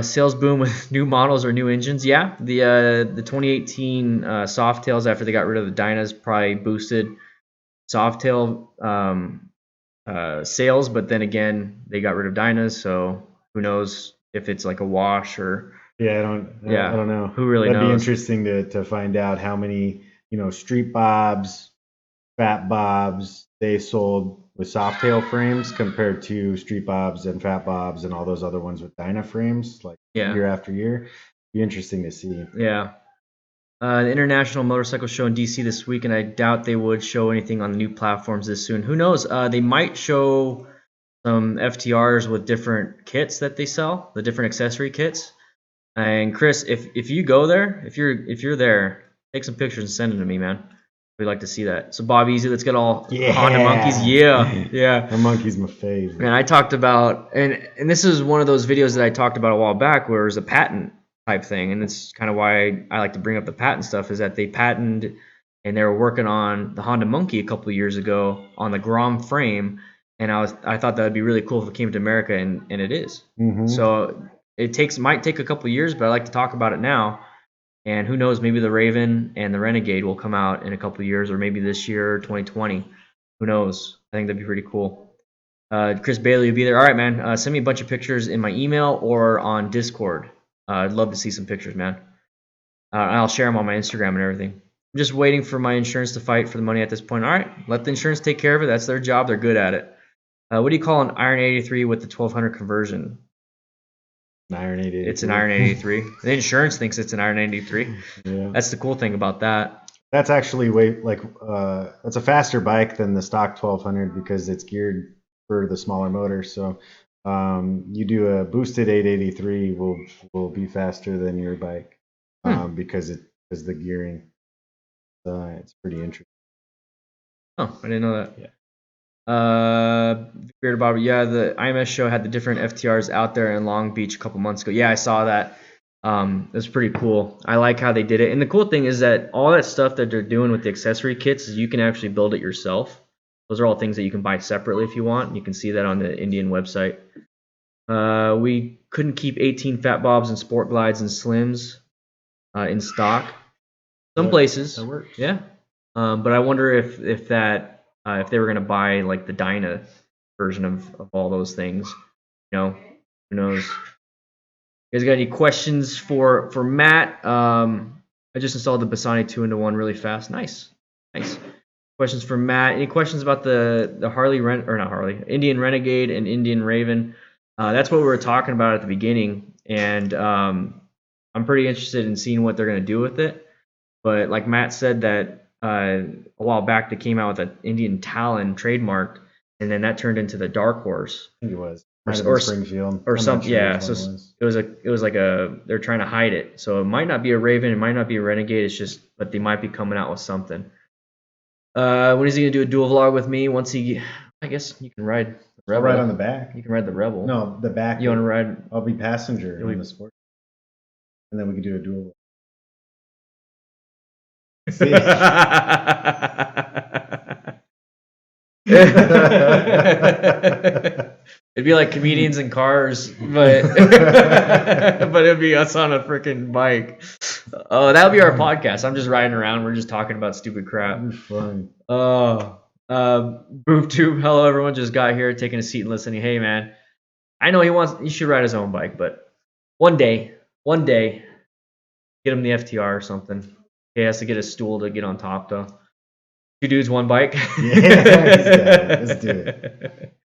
Sales boom with new models or new engines. Yeah, the 2018 Softails, after they got rid of the Dynas, probably boosted Softail sales, but then again, they got rid of Dynas, so who knows if it's like a wash or I don't know. Who really That'd knows? Be interesting to find out how many street bobs fat bobs, they sold with soft tail frames compared to street bobs and fat bobs and all those other ones with Dyna frames, like year after year. Be interesting to see. Yeah. The International Motorcycle Show in DC this week, and I doubt they would show anything on the new platforms this soon. Who knows? They might show some FTRs with different kits that they sell, the different accessory kits. And Chris, if you go there, if you're there, take some pictures and send them to me, man. We'd like to see that. So Bob Easy, let's get all Honda monkeys. Yeah. The monkey's my favorite. And I talked about, and this is one of those videos that I talked about a while back, where it was a patent type thing, and it's kind of why I like to bring up the patent stuff, is that they patented and they were working on the Honda Monkey a couple of years ago on the Grom frame, and I thought that would be really cool if it came to America, and it is. So it might take a couple of years, but I like to talk about it now. And who knows, maybe the Raven and the Renegade will come out in a couple of years, or maybe this year, 2020. Who knows? I think that'd be pretty cool. Chris Bailey will be there. All right, man. Send me a bunch of pictures in my email or on Discord. I'd love to see some pictures, man. I'll share them on my Instagram and everything. I'm just waiting for my insurance to fight for the money at this point. All right, let the insurance take care of it. That's their job. They're good at it. What do you call an Iron 83 with the 1200 conversion? An Iron 83. It's an Iron 83. The insurance thinks it's an Iron 83. Yeah. That's the cool thing about that. That's actually that's a faster bike than the stock 1200 because it's geared for the smaller motor. So you do a boosted 883 will be faster than your bike because the gearing. It's pretty interesting. Oh, I didn't know that. Yeah. Bearded Bobber, yeah, the IMS show had the different FTRs out there in Long Beach a couple months ago. Yeah, I saw that. It was pretty cool. I like how they did it. And the cool thing is that all that stuff that they're doing with the accessory kits is you can actually build it yourself. Those are all things that you can buy separately if you want. You can see that on the Indian website. We couldn't keep 18 Fat Bobs and Sport Glides and Slims in stock. Some places, that works. Yeah. But I wonder if they were gonna buy like the Dyna version of all those things. Who knows? You guys got any questions for Matt? I just installed the Bassani 2-in-1 really fast. Nice. Questions for Matt? Any questions about the Indian Renegade and Indian Raven? That's what we were talking about at the beginning, and I'm pretty interested in seeing what they're gonna do with it. But like Matt said, that a while back they came out with an Indian Talon trademarked, and then that turned into the Dark Horse. I think it was. Or Springfield. Or something. Yeah. So it was like they're trying to hide it. So it might not be a Raven, it might not be a Renegade. It's just, but they might be coming out with something. When is he gonna do a dual vlog with me? I guess you can ride the Rebel. I'll ride on the back. You can ride the Rebel. No, the back. You want to ride? I'll be passenger on the Sport, and then we can do a dual. See. It'd be like comedians in cars, but it'd be us on a freaking bike. Oh, that would be our podcast. I'm just riding around. We're just talking about stupid crap. That'd be fun. BoobTube, hello everyone. Just got here, taking a seat and listening. Hey man, I know he should ride his own bike, but one day, get him the FTR or something. He has to get a stool to get on top though. 2 dudes, 1 bike. Yeah, let's do it.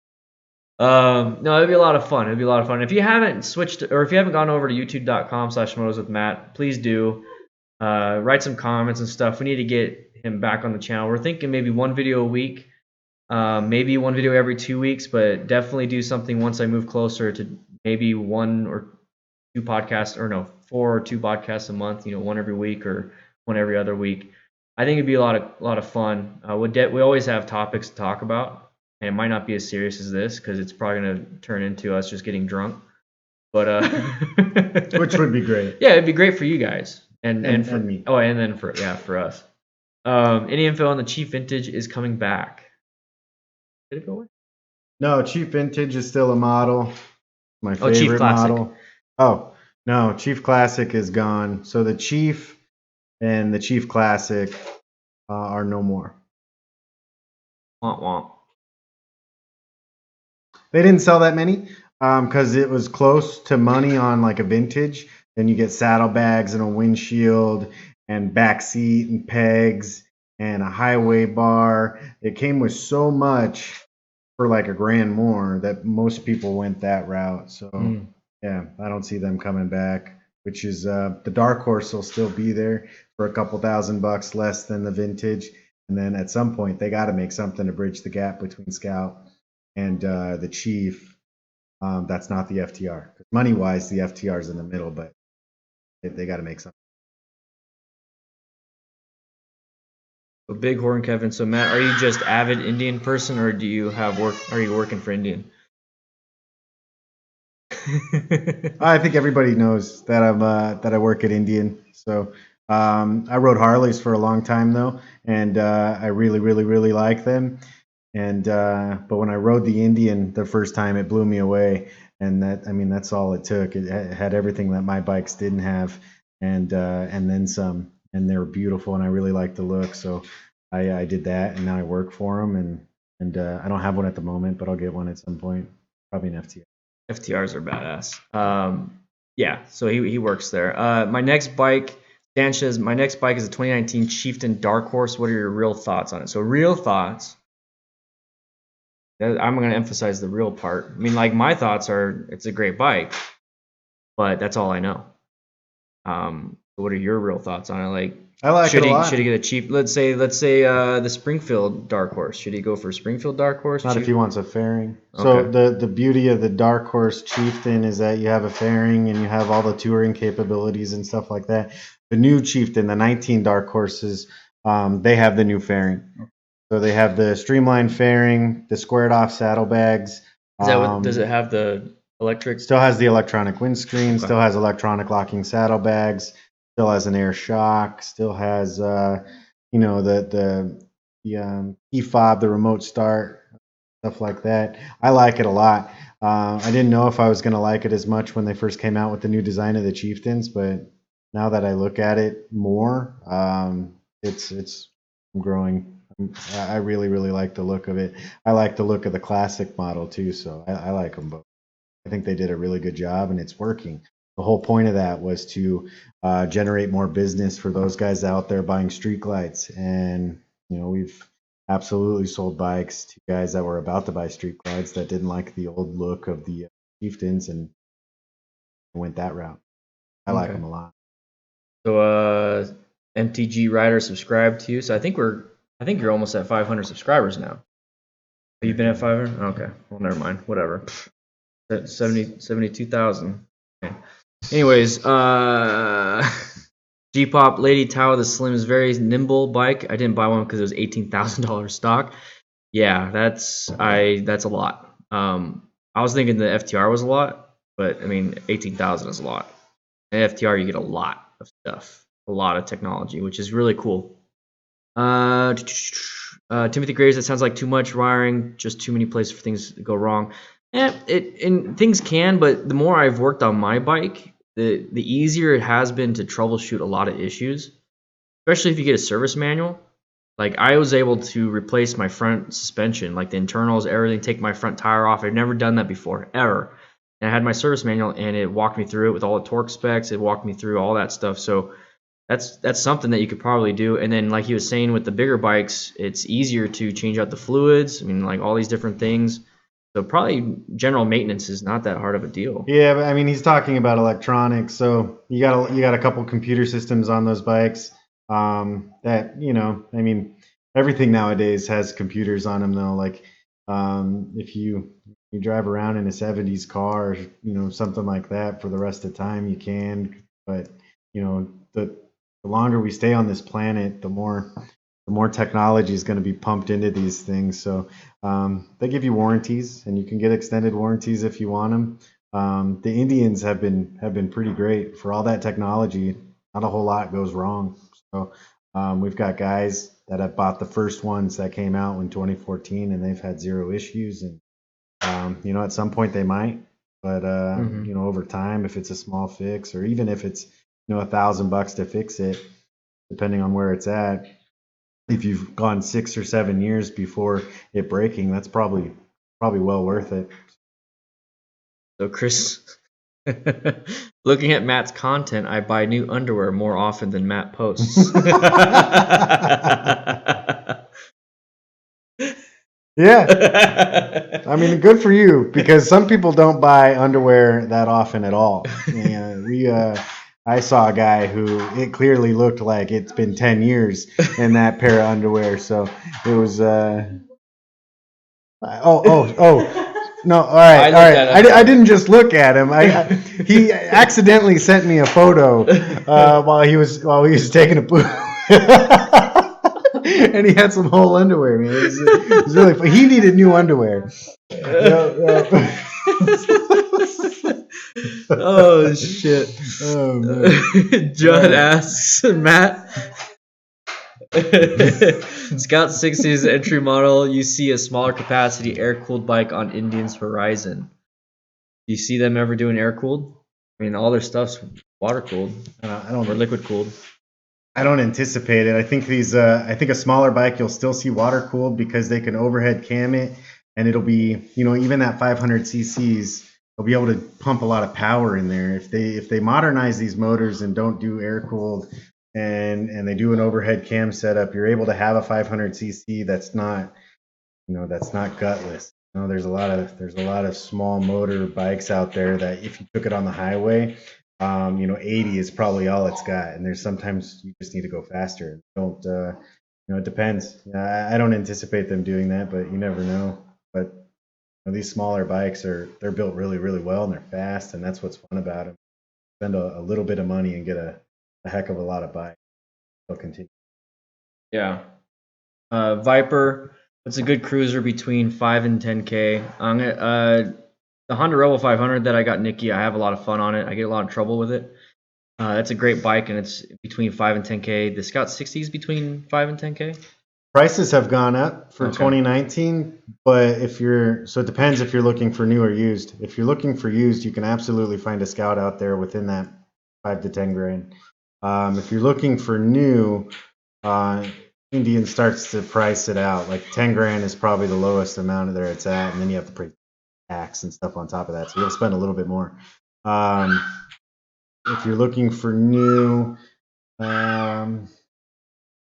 No, it'd be a lot of fun. If you haven't switched, or if you haven't gone over to youtube.com/motos-with-Matt, please do. Write some comments and stuff. We need to get him back on the channel. We're thinking maybe 1 video a week, maybe 1 video every 2 weeks, but definitely do something once I move closer to maybe 1 or 2 podcasts, or no, 4 or 2 podcasts a month. 1 every week or 1 every other week. I think it'd be a lot of fun. We always have topics to talk about, and it might not be as serious as this because it's probably gonna turn into us just getting drunk. But which would be great. Yeah, it'd be great for you guys and for me. Oh, and then for us. Any info on the Chief Vintage is coming back? Did it go away? No, Chief Vintage is still a model. My favorite Chief Classic. model. Oh no, Chief Classic is gone. So the Chief and the Chief Classic are no more. Womp womp. They didn't sell that many because it was close to money on like a vintage. Then you get saddlebags and a windshield and back seat and pegs and a highway bar. It came with so much for like $1,000 more that most people went that route. So yeah, I don't see them coming back. Which is the dark horse will still be there for a couple $1,000 less than the vintage, and then at some point they got to make something to bridge the gap between Scout and the Chief. That's not the FTR. Money wise, the FTR is in the middle, but they got to make something. So Bighorn Kevin. So Matt, are you just avid Indian person, or do you have work? Are you working for Indian? I think everybody knows that that I work at Indian. So I rode Harleys for a long time though, and I really like them. And but when I rode the Indian the first time, it blew me away. And that's all it took. It had everything that my bikes didn't have, and then some. And they were beautiful, and I really liked the look. So I did that, and now I work for them. And I don't have one at the moment, but I'll get one at some point. Probably an FTR. FTRs are badass. Yeah, so he works there. My next bike, Dan says, my next bike is a 2019 Chieftain Dark Horse. What are your real thoughts on it? So real thoughts. I'm going to emphasize the real part. I mean, like my thoughts are, it's a great bike, but that's all I know. What are your real thoughts on it? Like, I like it a lot. Should he get a cheap? Let's say the Springfield Dark Horse. Should he go for Springfield Dark Horse? Not if he wants a fairing. Okay. So the beauty of the Dark Horse Chieftain is that you have a fairing and you have all the touring capabilities and stuff like that. The new Chieftain, the 19 Dark Horses, they have the new fairing. So they have the streamlined fairing, the squared off saddlebags. Is that what, does it have the electric? Still has the electronic windscreen. Okay. Still has electronic locking saddlebags. Still has an air shock. Still has the key fob, the remote start, stuff like that. I like it a lot. I didn't know if I was going to like it as much when they first came out with the new design of the Chieftains, but now that I look at it more, it's growing. I really like the look of it. I like the look of the classic model too, so I like them both. I think they did a really good job, and it's working. The whole point of that was to generate more business for those guys out there buying street glides. And we've absolutely sold bikes to guys that were about to buy street glides that didn't like the old look of the Chieftains and went that route. I like them a lot. So MTG Rider subscribed to you. So I think you're almost at 500 subscribers now. Have you been at 500? Okay. Well, never mind. Whatever. 72,000. Okay. Anyways, G-Pop Lady Tao, the slim is very nimble bike. I didn't buy one because it was $18,000 stock. Yeah, that's a lot. I was thinking the FTR was a lot, but I mean 18,000 is a lot. And FTR you get a lot of stuff, a lot of technology, which is really cool. Timothy Graves, that sounds like too much wiring, just too many places for things to go wrong. And things can, but the more I've worked on my bike, the easier it has been to troubleshoot a lot of issues, especially if you get a service manual. Like I was able to replace my front suspension, like the internals, everything, take my front tire off. I've never done that before, ever. And I had my service manual, and it walked me through it with all the torque specs. It walked me through all that stuff. So that's something that you could probably do. And then like he was saying with the bigger bikes, it's easier to change out the fluids. I mean, like all these different things. So probably general maintenance is not that hard of a deal. Yeah, but I mean he's talking about electronics. So you got a couple computer systems on those bikes. That I mean everything nowadays has computers on them though. Like if you drive around in a 70s car, something like that for the rest of the time you can. But the longer we stay on this planet, the more technology is going to be pumped into these things. So they give you warranties, and you can get extended warranties if you want them. The Indians have been pretty great for all that technology. Not a whole lot goes wrong. So we've got guys that have bought the first ones that came out in 2014, and they've had zero issues. And at some point they might, but over time, if it's a small fix, or even if it's $1,000 to fix it, depending on where it's at. If you've gone 6 or 7 years before it breaking, that's probably well worth it. So Chris, looking at Matt's content, I buy new underwear more often than Matt posts. Yeah. I mean, good for you, because some people don't buy underwear that often at all. And I saw a guy who it clearly looked like it's been 10 years in that pair of underwear. So it was, no, all right, I all looked right. at him. I didn't just look at him. He accidentally sent me a photo while he was taking a poop. And he had some whole underwear, man. It was really fun. He needed new underwear. Oh shit. Oh man. Judd asks Matt. Scout 60's entry model. You see a smaller capacity air-cooled bike on Indian's horizon. Do you see them ever doing air-cooled? I mean, all their stuff's water-cooled I don't or liquid-cooled. I don't anticipate it. I think I think a smaller bike you'll still see water cooled because they can overhead cam it, and it'll be, even that 500 cc's, they'll be able to pump a lot of power in there. If they modernize these motors and don't do air cooled, and they do an overhead cam setup, you're able to have a 500 cc that's not, that's not gutless. There's a lot of small motor bikes out there that if you took it on the highway, 80 is probably all it's got, and there's sometimes you just need to go faster. Don't it depends. I don't anticipate them doing that, but you never know. But these smaller bikes they're built really, really well, and they're fast, and that's what's fun about them. Spend a little bit of money and get a heck of a lot of bikes. They'll continue. Yeah. Viper. It's a good cruiser between 5 and 10K. The Honda Rebel 500 that I got Nikki, I have a lot of fun on it. I get a lot of trouble with it. That's a great bike, and it's between 5 and 10K. The Scout 60 is between 5 and 10K. Prices have gone up for 2019, but so it depends if you're looking for new or used. If you're looking for used, you can absolutely find a Scout out there within that 5 to 10 grand. If you're looking for new, Indian starts to price it out. Like 10 grand is probably the lowest amount of there it's at, and then you have to pay tax and stuff on top of that, so you'll spend a little bit more. If you're looking for new, in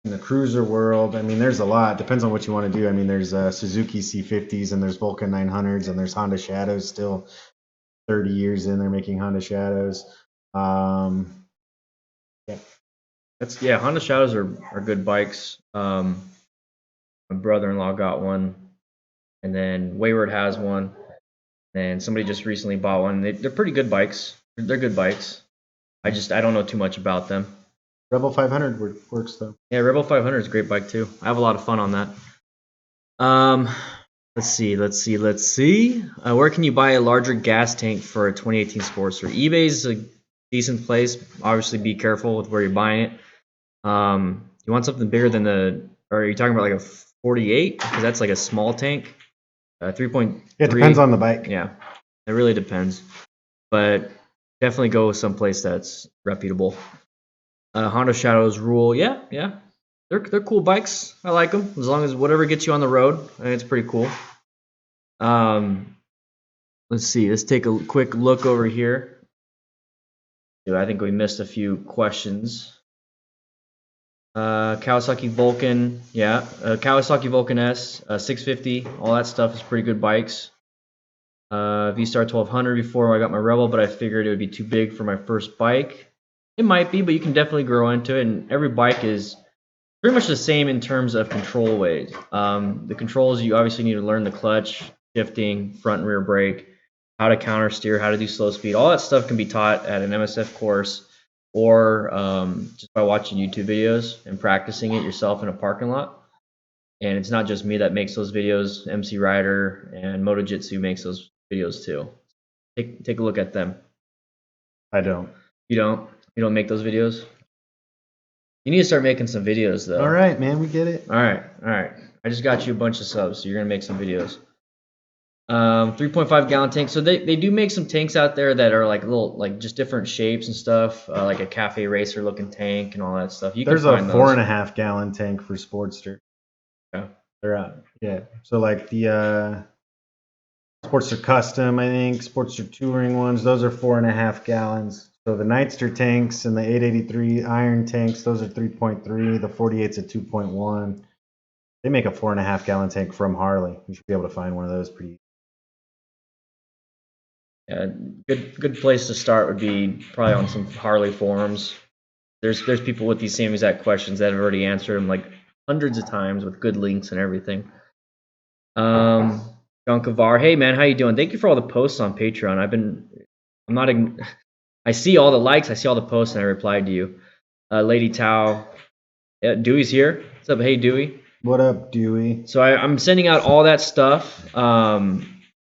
the cruiser world, I mean, there's a lot. Depends on what you want to do. I mean, there's Suzuki C50s, and there's Vulcan 900s, and there's Honda Shadows. Still 30 years in, they're making Honda Shadows. Yeah. Honda Shadows are good bikes. My brother-in-law got one, and then Wayward has one, and somebody just recently bought one. They're pretty good bikes. They're good bikes. I don't know too much about them. Rebel 500 works though. Yeah, Rebel 500 is a great bike too. I have a lot of fun on that. Let's see. Where can you buy a larger gas tank for a 2018 Sportster? eBay's a decent place. Obviously, be careful with where you're buying it. You want something bigger than or are you talking about like a 48? Because that's like a small tank. 3.3. It depends on the bike. Yeah, it really depends. But definitely go someplace that's reputable. Honda Shadows rule. Yeah. They're cool bikes. I like them as long as whatever gets you on the road. I think it's pretty cool. Let's see. Let's take a quick look over here. I think we missed a few questions. Kawasaki Vulcan, Kawasaki Vulcan S, 650, all that stuff is pretty good bikes. V-Star 1200 before I got my Rebel, but I figured it would be too big for my first bike. It might be, but you can definitely grow into it, and every bike is pretty much the same in terms of control weight. The controls, you obviously need to learn the clutch, shifting, front and rear brake, how to counter steer, how to do slow speed. All that stuff can be taught at an MSF course, or just by watching YouTube videos and practicing it yourself in a parking lot. And it's not just me that makes those videos. MC Rider and MotoJitsu makes those videos too. Take a look at them. I don't. You don't? You don't make those videos? You need to start making some videos though. All right, man, we get it. All right. I just got you a bunch of subs, so you're gonna make some videos. 3.5 gallon tank. So they do make some tanks out there that are like little, like just different shapes and stuff, like a cafe racer looking tank and all that stuff. There's a 4.5 gallon tank for Sportster. Yeah. They're out. Yeah. So like the Sportster Custom, I think, Sportster Touring ones, those are 4.5 gallons. So the Nightster tanks and the 883 iron tanks, those are 3.3. The 48's a 2.1. They make a 4.5 gallon tank from Harley. You should be able to find one of those pretty. Yeah, good place to start would be probably on some Harley forums. There's people with these same exact questions that have already answered them like hundreds of times with good links and everything. John Kavar, hey man, how you doing? Thank you for all the posts on Patreon. I see all the likes, I see all the posts, and I replied to you. Lady Tao, Dewey's here. What's up? Hey Dewey. What up, Dewey? So I'm sending out all that stuff, all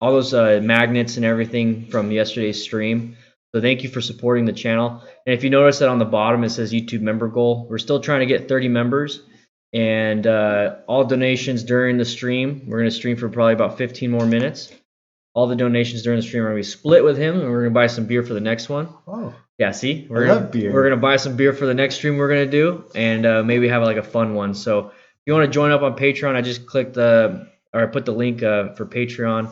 those magnets and everything from yesterday's stream. So thank you for supporting the channel. And if you notice that on the bottom it says YouTube member goal, we're still trying to get 30 members. And all donations during the stream, we're going to stream for probably about 15 more minutes. All the donations during the stream are going to be split with him, and we're going to buy some beer for the next one. Oh. Yeah, see? I love beer. We're going to buy some beer for the next stream we're going to do, and maybe have like a fun one. So if you want to join up on Patreon, I just clicked I put the link for Patreon,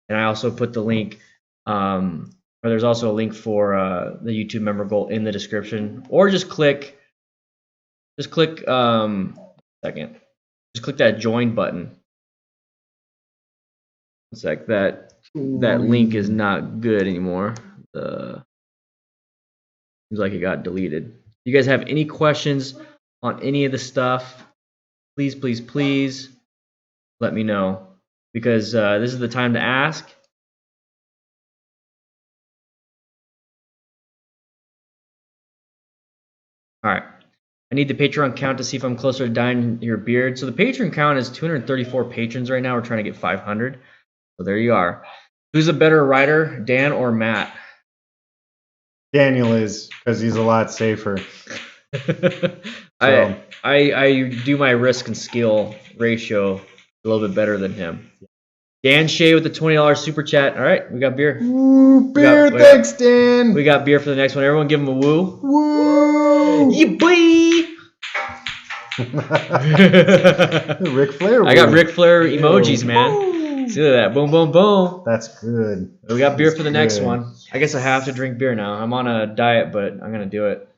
and I also put the link, or there's also a link for the YouTube member goal in the description, or just click second. Just click that join button. It's like that link is not good anymore. Seems like it got deleted. If you guys have any questions on any of the stuff, please let me know, because this is the time to ask. All right. I need the Patreon count to see if I'm closer to dyeing your beard. So the Patreon count is 234 patrons right now. We're trying to get 500. So there you are. Who's a better writer, Dan or Matt? Daniel is, because he's a lot safer. I do my risk and skill ratio a little bit better than him. Dan Shea with the $20 super chat. All right, we got beer. Woo, beer, thanks, Dan. We got beer for the next one. Everyone give him a woo. Woo! Yeah, boy! Ric Flair. I got Ric Flair emojis, man. Woo! See that? Boom, boom, boom. That's good. We got beer for the next one. I guess I have to drink beer now. I'm on a diet, but I'm gonna do it.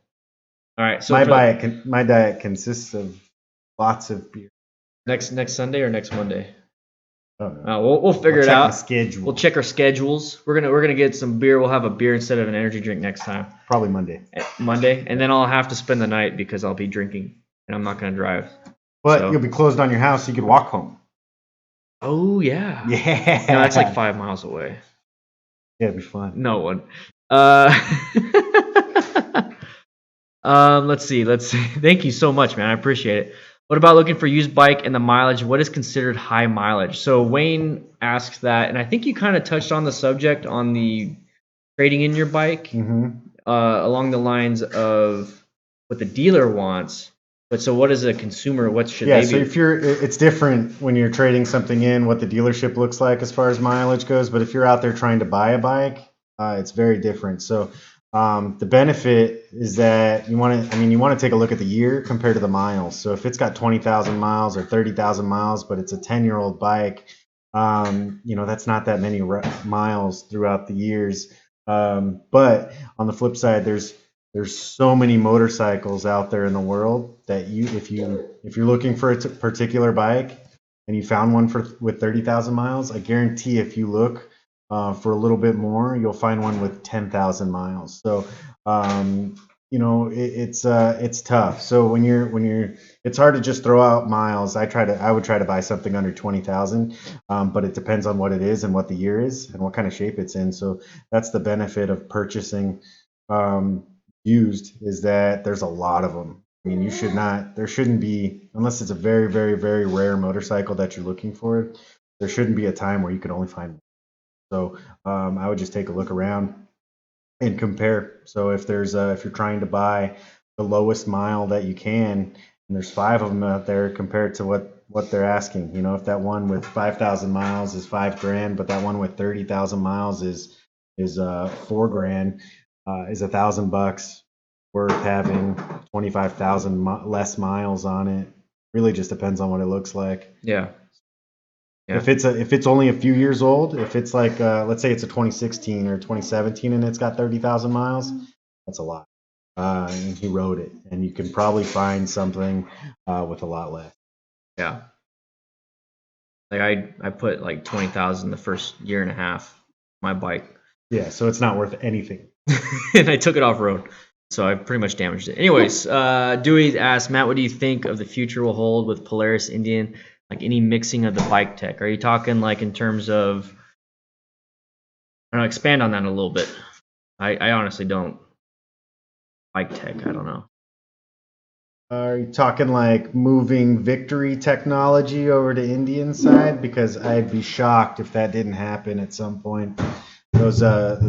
All right. So my diet consists of lots of beer. Next Sunday or next Monday? Oh, we'll figure it out. Schedule. We'll check our schedules. We're gonna get some beer. We'll have a beer instead of an energy drink next time. Probably Monday. And then I'll have to spend the night because I'll be drinking and I'm not gonna drive. But you'll be closed on your house, so you could walk home. Oh yeah. Yeah. No, that's like 5 miles away. Yeah, it'd be fun. No one. Let's see. Thank you so much, man. I appreciate it. What about looking for used bike and the mileage? What is considered high mileage? So Wayne asks that, and I think you kind of touched on the subject on the trading in your bike, along the lines of what the dealer wants. But so what is a consumer? What should they be? Yeah, so it's different when you're trading something in, what the dealership looks like as far as mileage goes. But if you're out there trying to buy a bike, it's very different. So the benefit is that you want to take a look at the year compared to the miles. So if it's got 20,000 miles or 30,000 miles, but it's a 10-year-old bike, that's not that many miles throughout the years. But on the flip side, there's so many motorcycles out there in the world that if you're looking for a particular bike and you found one with 30,000 miles, I guarantee if you look for a little bit more, you'll find one with 10,000 miles. So it's tough. So when it's hard to just throw out miles. I would try to buy something under 20,000, but it depends on what it is and what the year is and what kind of shape it's in. So that's the benefit of purchasing used, is that there's a lot of them. I mean, there shouldn't be, unless it's a very, very, very rare motorcycle that you're looking for, there shouldn't be a time where you could only find one. So I would just take a look around and compare. So if you're trying to buy the lowest mile that you can, and there's 5 of them out there, compared to what they're asking. If that one with 5,000 miles is $5,000, but that one with 30,000 miles is $4,000, is $1,000 worth having 25,000 less miles on it. Really just depends on what it looks like. Yeah. If it's only a few years old, if it's like let's say it's a 2016 or 2017 and it's got 30,000 miles, that's a lot. And he wrote it, and you can probably find something with a lot less. Yeah. Like I put like 20,000 the first year and a half my bike. Yeah, so it's not worth anything. And I took it off road, so I pretty much damaged it. Anyways, Dewey asked, Matt, what do you think of the future will hold with Polaris Indian? Like any mixing of the bike tech? Are you talking like in terms of? I don't know. Expand on that a little bit. I honestly don't. Bike tech. I don't know. Are you talking like moving Victory technology over to Indian side? Because I'd be shocked if that didn't happen at some point. Those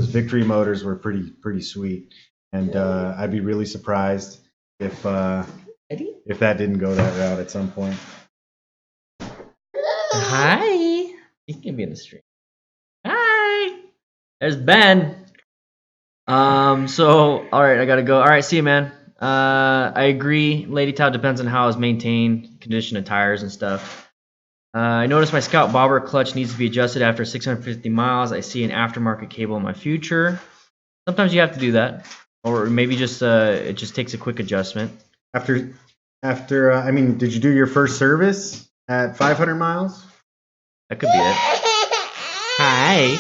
Victory motors were pretty sweet, and I'd be really surprised if that didn't go that route at some point. Hi. You can be in the stream. Hi. There's Ben. So all right, I gotta go. All right, see you, man. I agree. Lady Tau depends on how it's maintained, condition of tires and stuff. I noticed my Scout bobber clutch needs to be adjusted after 650 miles. I see an aftermarket cable in my future. Sometimes you have to do that, or maybe just it just takes a quick adjustment. After, I mean, did you do your first service at 500 miles? That could be it. Hi.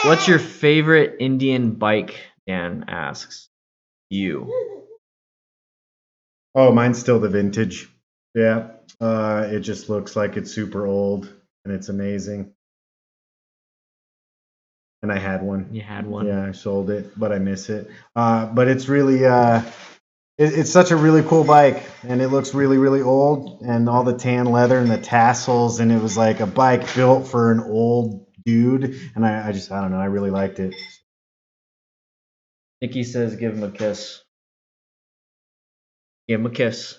What's your favorite Indian bike? Dan asks. You. Oh, mine's still the vintage. Yeah. It just looks like it's super old and it's amazing. And I had one. You had one. Yeah, I sold it, but I miss it. But it's really it's such a really cool bike, and it looks really old, and all the tan leather and the tassels, and it was like a bike built for an old dude, and I don't know, I really liked it. Nikki says give him a kiss. Give him a kiss.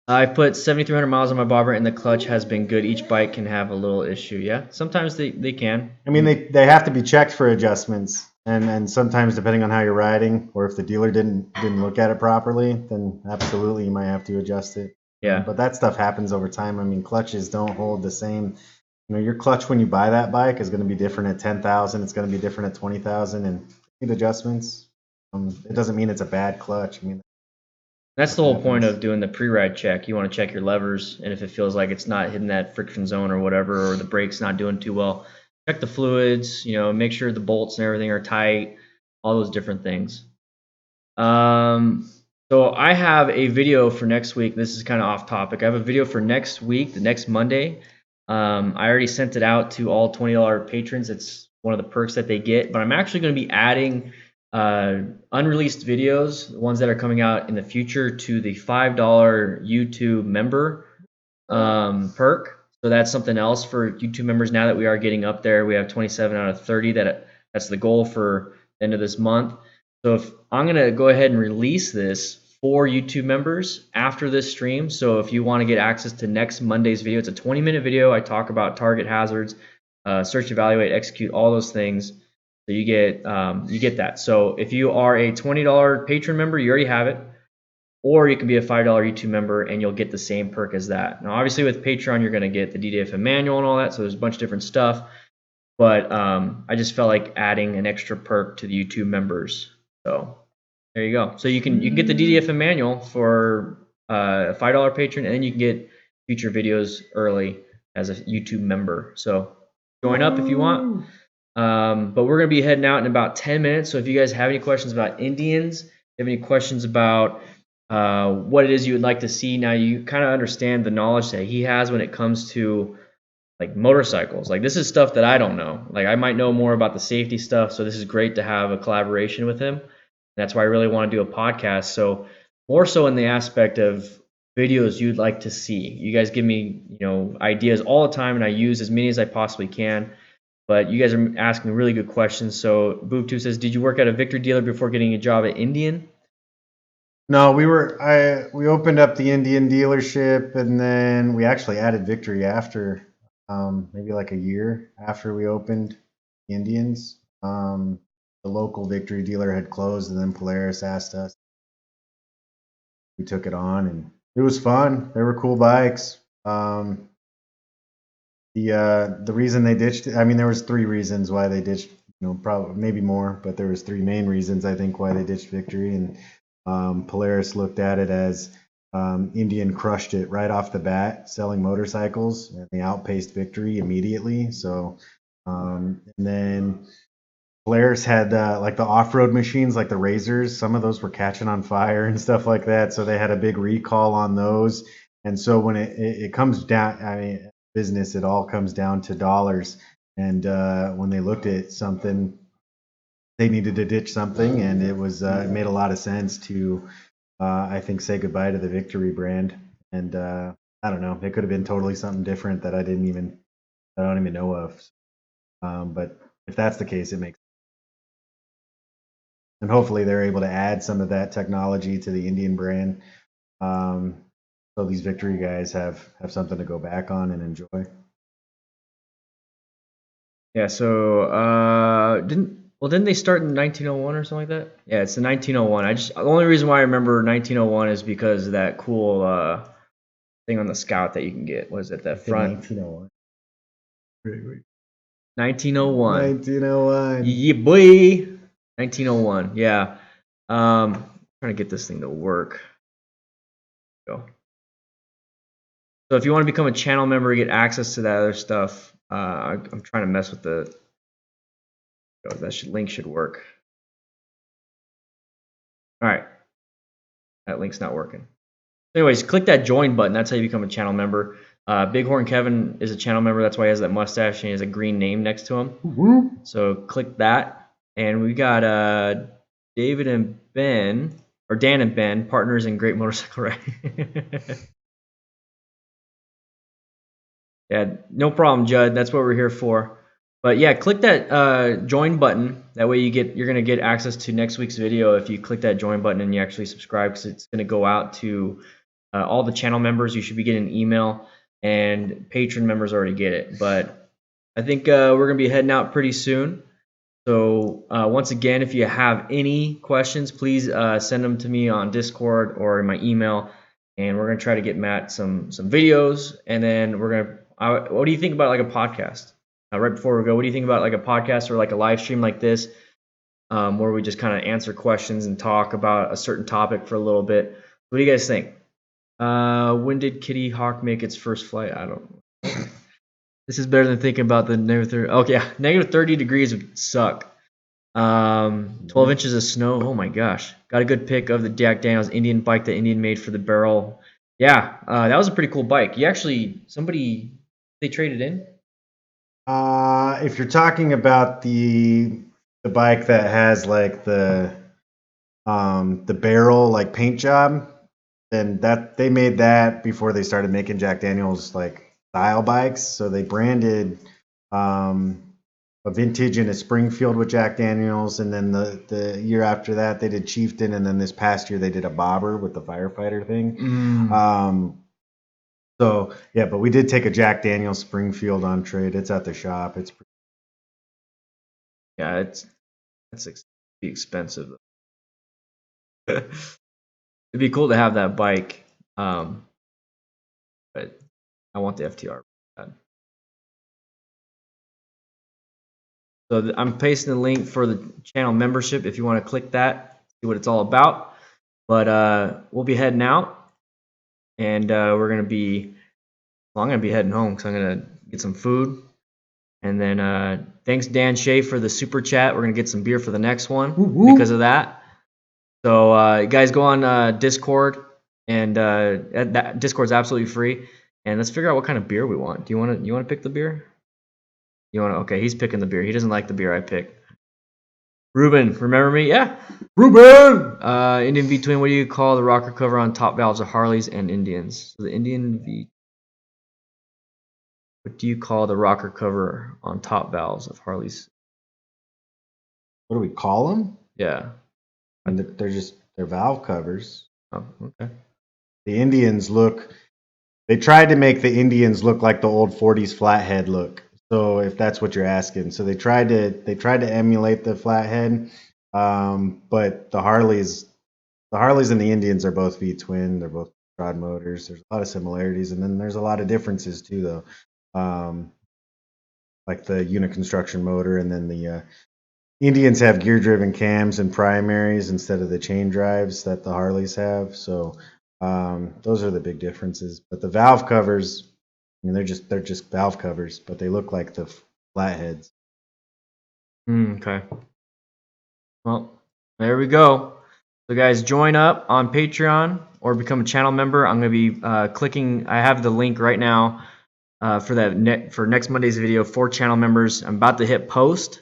I put 7,300 miles on my bobber, and the clutch has been good. Each bike can have a little issue. Yeah, sometimes they can. I mean, they have to be checked for adjustments, and sometimes depending on how you're riding, or if the dealer didn't look at it properly, then absolutely you might have to adjust it. Yeah. But that stuff happens over time. I mean, clutches don't hold the same. You know, your clutch when you buy that bike is going to be different at 10,000. It's going to be different at 20,000, and need adjustments. It doesn't mean it's a bad clutch. I mean, that's the whole point of doing the pre-ride check. You want to check your levers, and if it feels like it's not hitting that friction zone or whatever, or the brake's not doing too well, check the fluids. You know, make sure the bolts and everything are tight. All those different things. So I have a video for next week. This is kind of off topic. I have a video for next week, the next Monday. I already sent it out to all $20 patrons. It's one of the perks that they get. But I'm actually going to be adding unreleased videos, the ones that are coming out in the future, to the $5 YouTube member perk. So that's something else for YouTube members now that we are getting up there. We have 27 out of 30. That's the goal for the end of this month. So if I'm going to go ahead and release this for YouTube members after this stream. So if you want to get access to next Monday's video, it's a 20-minute video. I talk about target hazards, search, evaluate, execute, all those things. So you get that. So if you are a $20 patron member, you already have it. Or you can be a $5 YouTube member and you'll get the same perk as that. Now, obviously with Patreon, you're going to get the DanDanTheFireman manual and all that. So there's a bunch of different stuff. But I just felt like adding an extra perk to the YouTube members. So there you go. So you can get the DanDanTheFireman manual for a $5 patron, and then you can get future videos early as a YouTube member. So join up if you want. But we're going to be heading out in about 10 minutes. So if you guys have any questions about Indians, if you have any questions about what it is you would like to see, now you kind of understand the knowledge that he has when it comes to like motorcycles. Like this is stuff that I don't know. Like I might know more about the safety stuff. So this is great to have a collaboration with him. That's why I really want to do a podcast. So more so in the aspect of videos you'd like to see. You guys give me, ideas all the time, and I use as many as I possibly can. But you guys are asking really good questions. So Boob2 says, did you work at a Victory dealer before getting a job at Indian? No, we opened up the Indian dealership, and then we actually added Victory after, maybe like a year after we opened the Indians. The local Victory dealer had closed, and then Polaris asked us. We took it on, and it was fun. They were cool bikes. The reason they ditched it, I mean, there was 3 reasons why they ditched, probably maybe more, but there was 3 main reasons I think why they ditched Victory. And Polaris looked at it as Indian crushed it right off the bat, selling motorcycles, and they outpaced Victory immediately. So, and then Polaris had like the off-road machines, like the Razors. Some of those were catching on fire and stuff like that. So they had a big recall on those. And so when it comes down, I mean, business, it all comes down to dollars. And when they looked at something, they needed to ditch something, and it made a lot of sense to I think say goodbye to the Victory brand. And I don't know, it could have been totally something different that I don't even know of. But if that's the case, it makes. And hopefully they're able to add some of that technology to the Indian brand, so these Victory guys have something to go back on and enjoy. Yeah. So didn't they start in 1901 or something like that? Yeah, it's the 1901. The only reason why I remember 1901 is because of that cool thing on the Scout that you can get. Was it that front? 1901. 1901. 1901. Yeah, boy. 1901. Yeah. Trying to get this thing to work. Go. So if you want to become a channel member, get access to that other stuff. I'm trying to mess with the. Link should work. All right. That link's not working. Anyways, click that join button. That's how you become a channel member. Bighorn Kevin is a channel member. That's why he has that mustache and he has a green name next to him. Mm-hmm. So click that. And we got David and Ben, or Dan and Ben, partners in great motorcycle riding. Yeah, no problem, Judd. That's what we're here for. But yeah, click that join button. That way you're gonna get access to next week's video if you click that join button and you actually subscribe, because it's gonna go out to all the channel members. You should be getting an email, and patron members already get it. But I think we're gonna be heading out pretty soon. So once again, if you have any questions, please send them to me on Discord or in my email, and we're gonna try to get Matt some videos, and then we're gonna. What do you think about like a podcast? Right before we go, what do you think about like a podcast or like a live stream like this, where we just kind of answer questions and talk about a certain topic for a little bit? What do you guys think? When did Kitty Hawk make its first flight? I don't know. This is better than thinking about the negative 30. Okay, yeah, negative 30 degrees would suck. 12 inches of snow. Oh my gosh. Got a good pic of the Jack Daniels Indian bike that Indian made for the barrel. Yeah, that was a pretty cool bike. They traded in? If you're talking about the bike that has like the barrel like paint job, then that they made that before they started making Jack Daniels like style bikes. So they branded a vintage and a Springfield with Jack Daniels, and then the year after that they did Chieftain, and then this past year they did a bobber with the firefighter thing. So yeah, but we did take a Jack Daniels Springfield on trade. It's at the shop. It's Yeah, that's expensive. It'd be cool to have that bike, but I want the FTR. So I'm pasting the link for the channel membership if you want to click that, see what it's all about. But we'll be heading out, and I'm going to be heading home because I'm going to get some food. And then thanks Dan Shea for the super chat. We're going to get some beer for the next one because of that. So you guys go on Discord, and that Discord's absolutely free. And let's figure out what kind of beer we want. You want to pick the beer? Okay, he's picking the beer. He doesn't like the beer I pick. Ruben, remember me? Yeah. Ruben! Indian V-twin, what do you call the rocker cover on top valves of Harleys and Indians? So the Indian V. What do you call the rocker cover on top valves of Harleys? What do we call them? Yeah. And they're valve covers. Oh, okay. The Indians they tried to make the Indians look like the old 40s flathead look. So if that's what you're asking, so they tried to emulate the flathead, but the Harleys and the Indians are both V-twin. They're both quad motors. There's a lot of similarities, and then there's a lot of differences too, though. Like the unit construction motor, and then the Indians have gear-driven cams and primaries instead of the chain drives that the Harleys have. So Those are the big differences. But the valve covers, I mean, they're just valve covers, but they look like the flatheads. Okay. Well, there we go. So guys, join up on Patreon or become a channel member. I'm going to be clicking. I have the link right now for next Monday's video for channel members. I'm about to hit post.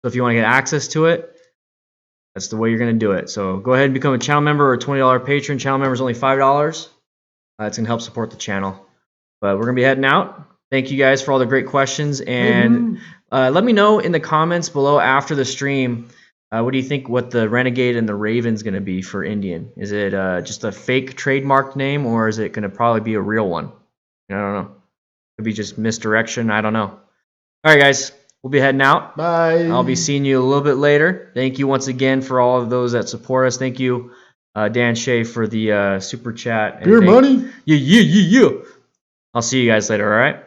So if you want to get access to it, that's the way you're going to do it. So go ahead and become a channel member or a $20 patron. Channel member is only $5. It's going to help support the channel. But we're going to be heading out. Thank you guys for all the great questions. And let me know in the comments below after the stream, what do you think what the Renegade and the Raven's going to be for Indian? Is it just a fake trademarked name, or is it going to probably be a real one? I don't know. Could be just misdirection. I don't know. All right, guys. We'll be heading out. Bye. I'll be seeing you a little bit later. Thank you once again for all of those that support us. Thank you, Dan Shea, for the super chat. Beer money. Yeah. I'll see you guys later, all right?